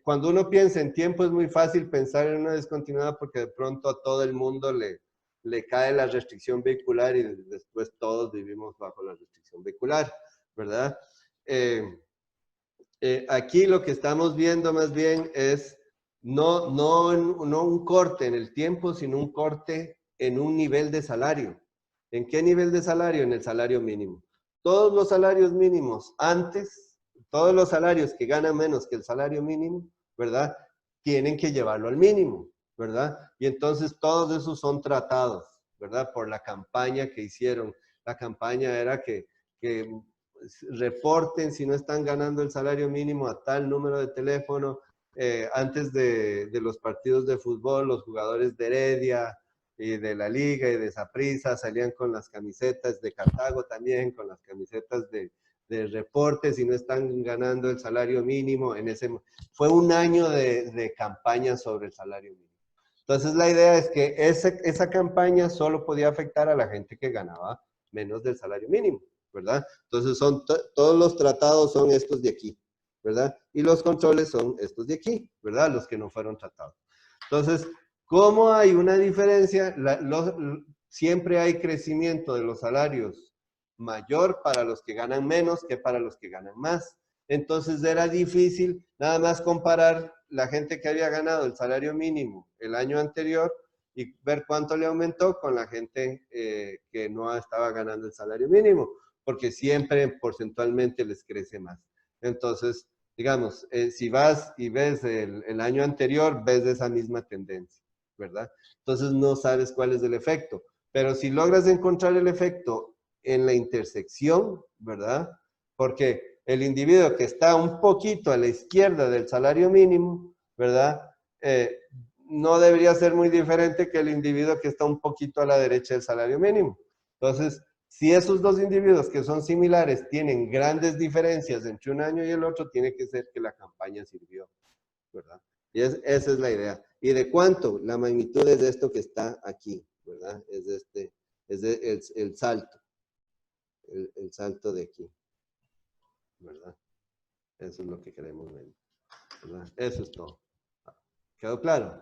cuando uno piensa en tiempo es muy fácil pensar en una discontinuidad porque de pronto a todo el mundo le cae la restricción vehicular y después todos vivimos bajo la restricción vehicular, ¿verdad? Aquí lo que estamos viendo más bien es no un corte en el tiempo, sino un corte en un nivel de salario. ¿En qué nivel de salario? En el salario mínimo. Todos los salarios mínimos antes, todos los salarios que ganan menos que el salario mínimo, ¿verdad? Tienen que llevarlo al mínimo, ¿verdad? Y entonces todos esos son tratados, ¿verdad? Por la campaña que hicieron. La campaña era que reporten si no están ganando el salario mínimo a tal número de teléfono. Antes de los partidos de fútbol, los jugadores de Heredia y de la Liga y de Saprissa salían con las camisetas de Cartago también, con las camisetas de reportes si no están ganando el salario mínimo. Fue un año de campaña sobre el salario mínimo. Entonces la idea es que esa campaña solo podía afectar a la gente que ganaba menos del salario mínimo, ¿verdad? Entonces todos los tratados son estos de aquí, ¿verdad? Y los controles son estos de aquí, ¿verdad? Los que no fueron tratados. Entonces, ¿cómo hay una diferencia? Siempre hay crecimiento de los salarios mayor para los que ganan menos que para los que ganan más. Entonces era difícil nada más comparar la gente que había ganado el salario mínimo el año anterior y ver cuánto le aumentó con la gente que no estaba ganando el salario mínimo, porque siempre porcentualmente les crece más. Entonces, digamos, si vas y ves el año anterior, ves esa misma tendencia, ¿verdad? Entonces no sabes cuál es el efecto, pero si logras encontrar el efecto en la intersección, ¿verdad? Porque el individuo que está un poquito a la izquierda del salario mínimo, ¿verdad? no debería ser muy diferente que el individuo que está un poquito a la derecha del salario mínimo. Entonces, si esos dos individuos que son similares tienen grandes diferencias entre un año y el otro, tiene que ser que la campaña sirvió, ¿verdad? Y esa es la idea. ¿Y de cuánto? La magnitud es de esto que está aquí, ¿verdad? El salto. El salto de aquí, ¿verdad? Eso es lo que queremos ver, ¿verdad? Eso es todo. ¿Quedó claro?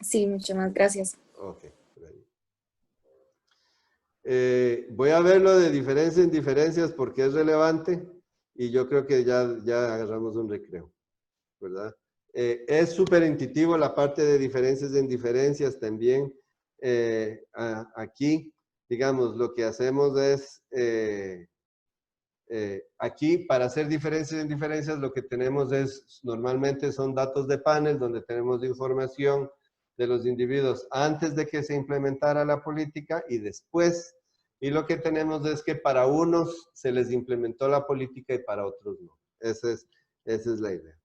Sí, muchas más gracias. Ok. Voy a ver lo de diferencia en diferencias porque es relevante y yo creo que ya agarramos un recreo, ¿verdad? Es súper intuitivo la parte de diferencias en diferencias también. Aquí, digamos, lo que hacemos es, aquí para hacer diferencias en diferencias lo que tenemos es, normalmente son datos de panel donde tenemos información de los individuos antes de que se implementara la política y después. Y lo que tenemos es que para unos se les implementó la política y para otros no. Esa es la idea.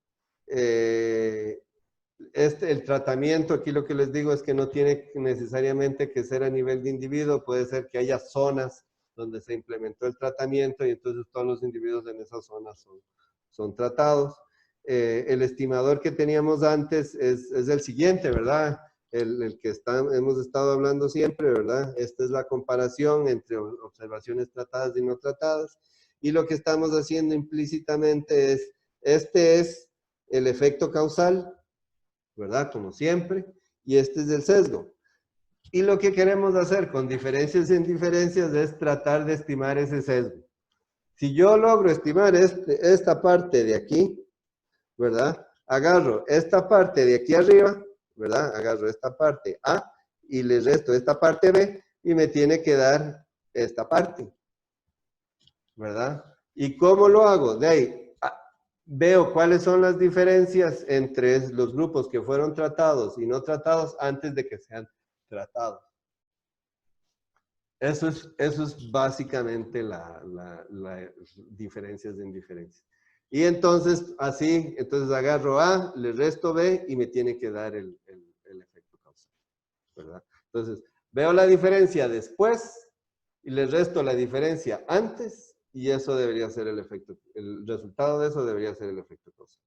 El tratamiento, aquí lo que les digo es que no tiene necesariamente que ser a nivel de individuo, puede ser que haya zonas donde se implementó el tratamiento y entonces todos los individuos en esas zonas son tratados. El estimador que teníamos antes es el siguiente, ¿verdad? El que hemos estado hablando siempre, ¿verdad? Esta es la comparación entre observaciones tratadas y no tratadas. Y lo que estamos haciendo implícitamente es, este es el efecto causal, ¿verdad? Como siempre. Y este es el sesgo. Y lo que queremos hacer con diferencias en diferencias es tratar de estimar ese sesgo. Si yo logro estimar esta parte de aquí, ¿verdad? Agarro esta parte de aquí arriba, ¿verdad? Agarro esta parte A y le resto esta parte B y me tiene que dar esta parte, ¿verdad? ¿Y cómo lo hago? De ahí, veo cuáles son las diferencias entre los grupos que fueron tratados y no tratados antes de que sean tratados. Eso es básicamente la diferencias en diferencias. Y entonces, así, entonces agarro A, le resto B y me tiene que dar el efecto causal, ¿verdad? Entonces, veo la diferencia después y le resto la diferencia antes y eso debería ser el efecto, el resultado de eso debería ser el efecto causal.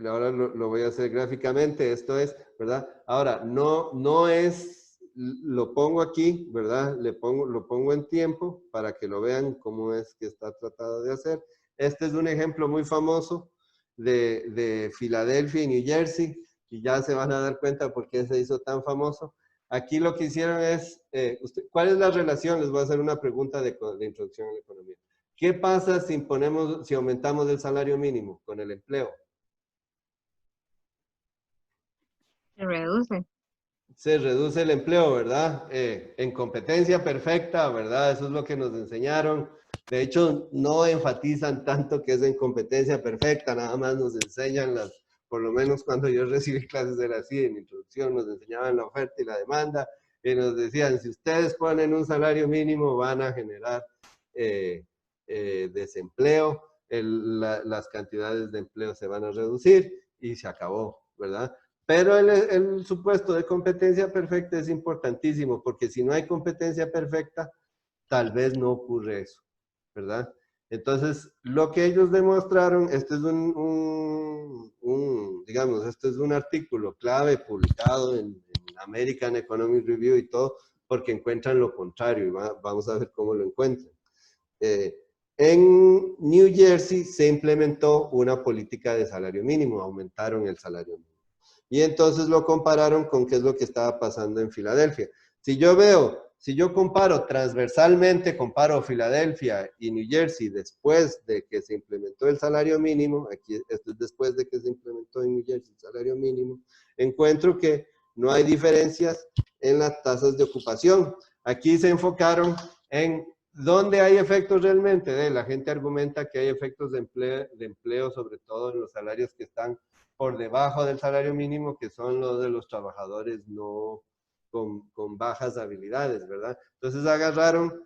Ahora lo voy a hacer gráficamente, esto es, ¿verdad? Ahora, no es... Lo pongo aquí, ¿verdad? Lo pongo en tiempo para que lo vean cómo es que está tratado de hacer. Este es un ejemplo muy famoso de Filadelfia y New Jersey, y ya se van a dar cuenta por qué se hizo tan famoso. Aquí lo que hicieron es, ¿cuál es la relación? Les voy a hacer una pregunta de introducción a la economía. ¿Qué pasa si aumentamos el salario mínimo con el empleo? Se reduce. Se reduce el empleo, ¿verdad? En competencia perfecta, ¿verdad? Eso es lo que nos enseñaron. De hecho, no enfatizan tanto que es en competencia perfecta, nada más nos enseñan por lo menos cuando yo recibí clases era así, en introducción nos enseñaban la oferta y la demanda, y nos decían, si ustedes ponen un salario mínimo van a generar desempleo, las cantidades de empleo se van a reducir y se acabó, ¿verdad? Pero el supuesto de competencia perfecta es importantísimo, porque si no hay competencia perfecta, tal vez no ocurre eso, ¿verdad? Entonces, lo que ellos demostraron, este es digamos, este es un artículo clave publicado en American Economic Review y todo, porque encuentran lo contrario, y vamos a ver cómo lo encuentran. En New Jersey se implementó una política de salario mínimo, aumentaron el salario mínimo. Y entonces lo compararon con qué es lo que estaba pasando en Filadelfia. Si yo comparo transversalmente, comparo Filadelfia y New Jersey después de que se implementó el salario mínimo, aquí esto es después de que se implementó en New Jersey el salario mínimo, encuentro que no hay diferencias en las tasas de ocupación. Aquí se enfocaron en dónde hay efectos realmente. La gente argumenta que hay efectos de empleo, sobre todo en los salarios que están por debajo del salario mínimo, que son los de los trabajadores no con bajas habilidades, ¿verdad? Entonces agarraron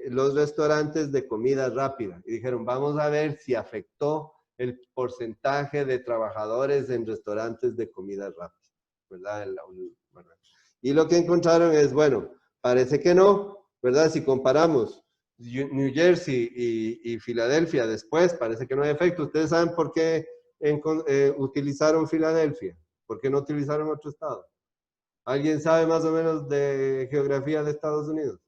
los restaurantes de comida rápida y dijeron, vamos a ver si afectó el porcentaje de trabajadores en restaurantes de comida rápida, ¿verdad? Y lo que encontraron es, bueno, parece que no, ¿verdad? Si comparamos New Jersey y Filadelfia después, parece que no hay efecto. ¿Ustedes saben por qué utilizaron Filadelfia? ¿Por qué no utilizaron otro estado? ¿Alguien sabe más o menos de geografía de Estados Unidos?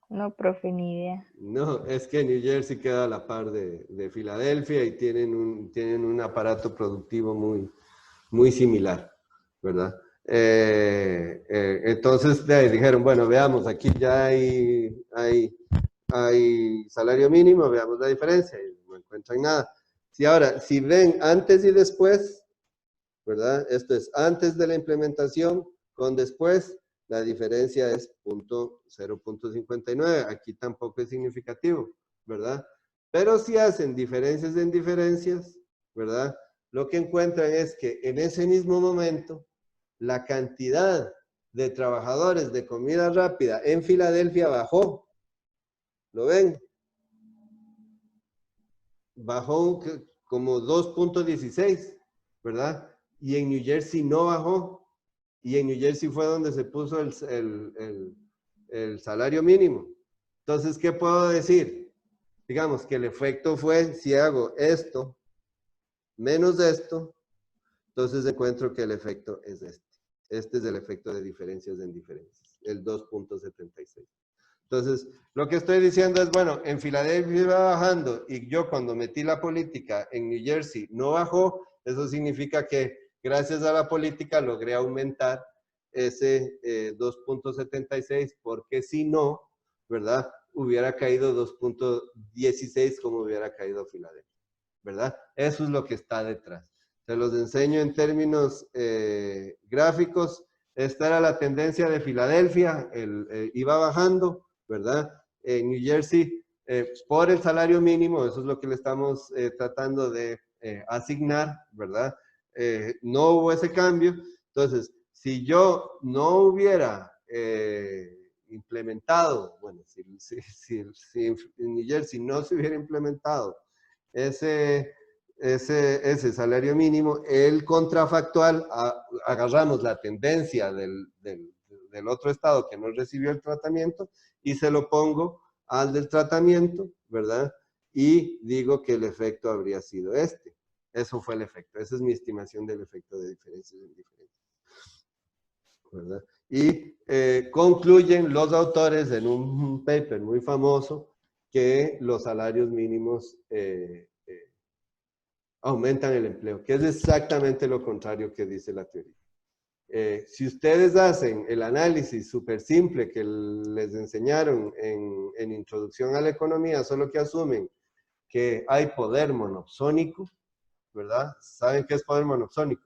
No, profe, ni idea. No, es que New Jersey queda a la par de Filadelfia y tienen un aparato productivo muy similar, ¿verdad? Entonces dijeron, bueno, veamos, aquí ya hay salario mínimo, veamos la diferencia, y no encuentran nada. Si ven antes y después, ¿verdad? Esto es antes de la implementación con después, la diferencia es 0.59. Aquí tampoco es significativo, ¿verdad? Pero si hacen diferencias en diferencias, ¿verdad? Lo que encuentran es que en ese mismo momento, la cantidad de trabajadores de comida rápida en Filadelfia bajó. ¿Lo ven? Bajó como 2.16, ¿verdad? Y en New Jersey no bajó. Y en New Jersey fue donde se puso el salario mínimo. Entonces, ¿qué puedo decir? Digamos que el efecto fue, si hago esto menos esto, entonces encuentro que el efecto es este. Este es el efecto de diferencias en diferencias, el 2.76. Entonces, lo que estoy diciendo es, bueno, en Filadelfia iba bajando y yo cuando metí la política en New Jersey no bajó, eso significa que gracias a la política logré aumentar ese 2.76, porque si no, ¿verdad? Hubiera caído 2.16 como hubiera caído Filadelfia, ¿verdad? Eso es lo que está detrás. Se los enseño en términos gráficos. Esta era la tendencia de Filadelfia, iba bajando, ¿verdad? En New Jersey, por el salario mínimo, eso es lo que le estamos tratando de asignar, ¿verdad? No hubo ese cambio. Entonces, si yo no hubiera implementado, bueno, si en New Jersey no se hubiera implementado ese salario mínimo, el contrafactual, agarramos la tendencia del otro estado que no recibió el tratamiento y se lo pongo al del tratamiento, ¿verdad? Y digo que el efecto habría sido este. Eso fue el efecto. Esa es mi estimación del efecto de diferencias en diferencias, ¿verdad? Y concluyen los autores en un paper muy famoso que los salarios mínimos aumentan el empleo, que es exactamente lo contrario que dice la teoría. Si ustedes hacen el análisis súper simple que les enseñaron en Introducción a la Economía, solo que asumen que hay poder monopsónico, ¿verdad? ¿Saben qué es poder monopsónico?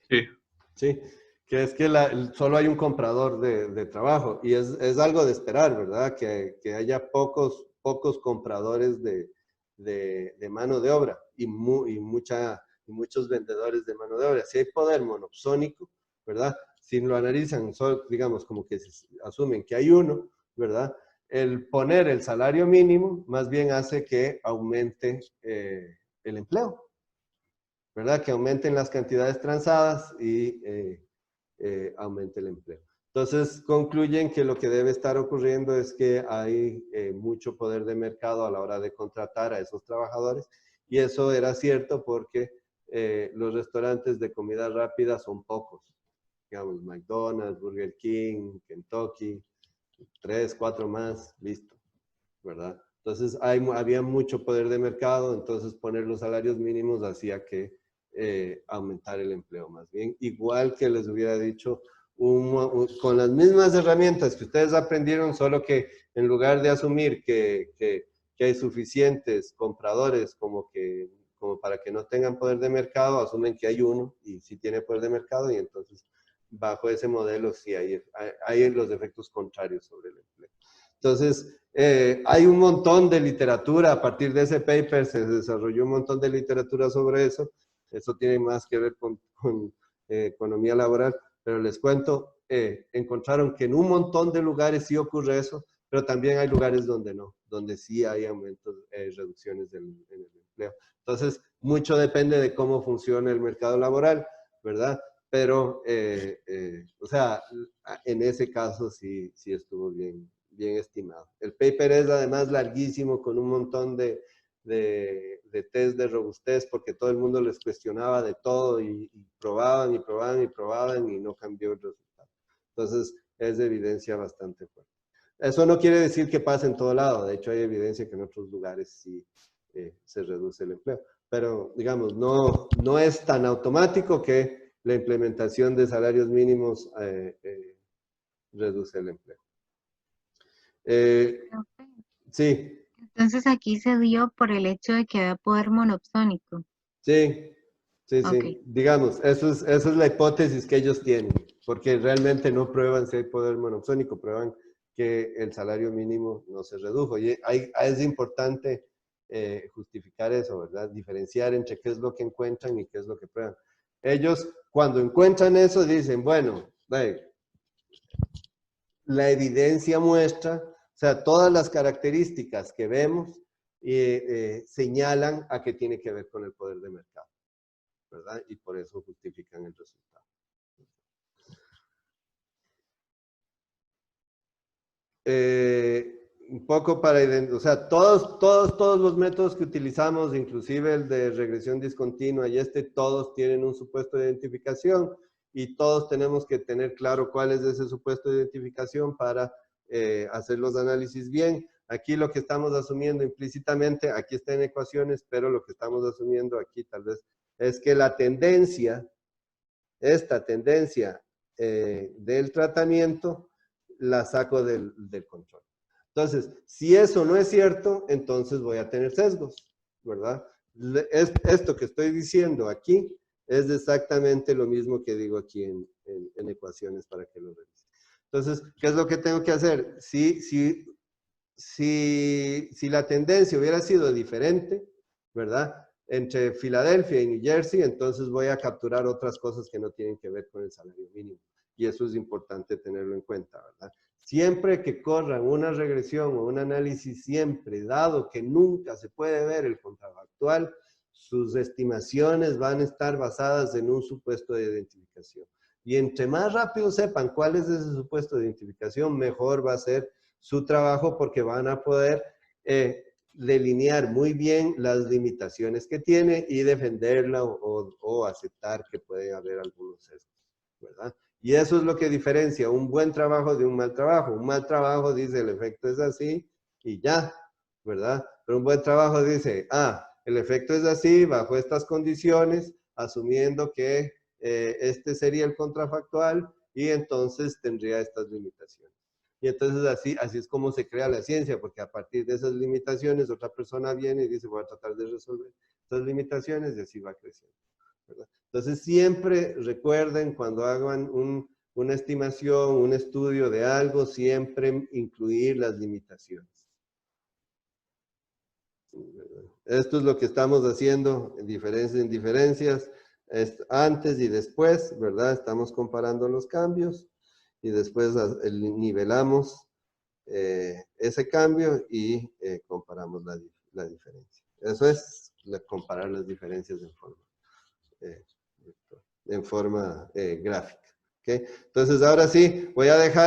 Sí. Sí, que es que solo hay un comprador de trabajo y es algo de esperar, ¿verdad? Que haya pocos compradores de mano de obra y muchos vendedores de mano de obra. Si hay poder monopsónico, ¿verdad? Si lo analizan, digamos, como que asumen que hay uno, ¿verdad? El poner el salario mínimo más bien hace que aumente el empleo, ¿verdad? Que aumenten las cantidades transadas y aumente el empleo. Entonces, concluyen que lo que debe estar ocurriendo es que hay mucho poder de mercado a la hora de contratar a esos trabajadores, y eso era cierto porque los restaurantes de comida rápida son pocos. Digamos, McDonald's, Burger King, Kentucky, 3, 4 más, listo, ¿verdad? Entonces, había mucho poder de mercado, entonces poner los salarios mínimos hacía que aumentar el empleo más bien. Igual que les hubiera dicho, con las mismas herramientas que ustedes aprendieron, solo que en lugar de asumir que hay suficientes compradores como para que no tengan poder de mercado, asumen que hay uno y sí tiene poder de mercado, y entonces bajo ese modelo sí hay los efectos contrarios sobre el empleo. Entonces, hay un montón de literatura, a partir de ese paper se desarrolló un montón de literatura sobre eso. Eso tiene más que ver con economía laboral, pero les cuento, encontraron que en un montón de lugares sí ocurre eso, pero también hay lugares donde no, donde sí hay aumentos, reducciones en el empleo. Entonces, mucho depende de cómo funciona el mercado laboral, ¿verdad? Pero, o sea, en ese caso sí estuvo bien estimado. El paper es además larguísimo, con un montón de test de robustez, porque todo el mundo les cuestionaba de todo y probaban y probaban y probaban y no cambió el resultado. Entonces, es de evidencia bastante fuerte. Eso no quiere decir que pase en todo lado. De hecho, hay evidencia que en otros lugares sí se reduce el empleo. Pero, digamos, no es tan automático que la implementación de salarios mínimos reduce el empleo. Sí. Entonces aquí se dio por el hecho de que había poder monopsónico. Sí. Okay. Digamos, esa es la hipótesis que ellos tienen, porque realmente no prueban si hay poder monopsónico, prueban que el salario mínimo no se redujo. Y es importante justificar eso, ¿verdad? Diferenciar entre qué es lo que encuentran y qué es lo que prueban. Ellos, cuando encuentran eso, dicen, bueno, la evidencia muestra, o sea, todas las características que vemos señalan a que tiene que ver con el poder de mercado, ¿verdad? Y por eso justifican el resultado. Un poco para identificar, o sea, todos los métodos que utilizamos, inclusive el de regresión discontinua y todos tienen un supuesto de identificación y todos tenemos que tener claro cuál es ese supuesto de identificación para hacer los análisis bien. Aquí lo que estamos asumiendo implícitamente, aquí está en ecuaciones, pero lo que estamos asumiendo aquí tal vez es que la tendencia, esta tendencia del tratamiento, la saco del control. Entonces, si eso no es cierto, entonces voy a tener sesgos, ¿verdad? Esto que estoy diciendo aquí es exactamente lo mismo que digo aquí en ecuaciones para que lo revisen. Entonces, ¿qué es lo que tengo que hacer? Si la tendencia hubiera sido diferente, ¿verdad? Entre Filadelfia y New Jersey, entonces voy a capturar otras cosas que no tienen que ver con el salario mínimo. Y eso es importante tenerlo en cuenta, ¿verdad? Siempre que corran una regresión o un análisis, siempre, dado que nunca se puede ver el contrafactual, sus estimaciones van a estar basadas en un supuesto de identificación. Y entre más rápido sepan cuál es ese supuesto de identificación, mejor va a ser su trabajo, porque van a poder delinear muy bien las limitaciones que tiene y defenderla o aceptar que puede haber algunos sesgos, ¿verdad? Y eso es lo que diferencia un buen trabajo de un mal trabajo. Un mal trabajo dice el efecto es así y ya, ¿verdad? Pero un buen trabajo dice, el efecto es así bajo estas condiciones, asumiendo que este sería el contrafactual y entonces tendría estas limitaciones. Y entonces así es como se crea la ciencia, porque a partir de esas limitaciones otra persona viene y dice, voy a tratar de resolver estas limitaciones y así va creciendo, ¿verdad? Entonces siempre recuerden, cuando hagan una estimación, un estudio de algo, siempre incluir las limitaciones. Esto es lo que estamos haciendo en diferencias, antes y después, ¿verdad? Estamos comparando los cambios y después nivelamos ese cambio y comparamos la diferencia. Eso es comparar las diferencias en forma gráfica. ¿Okay? Entonces ahora sí, voy a dejar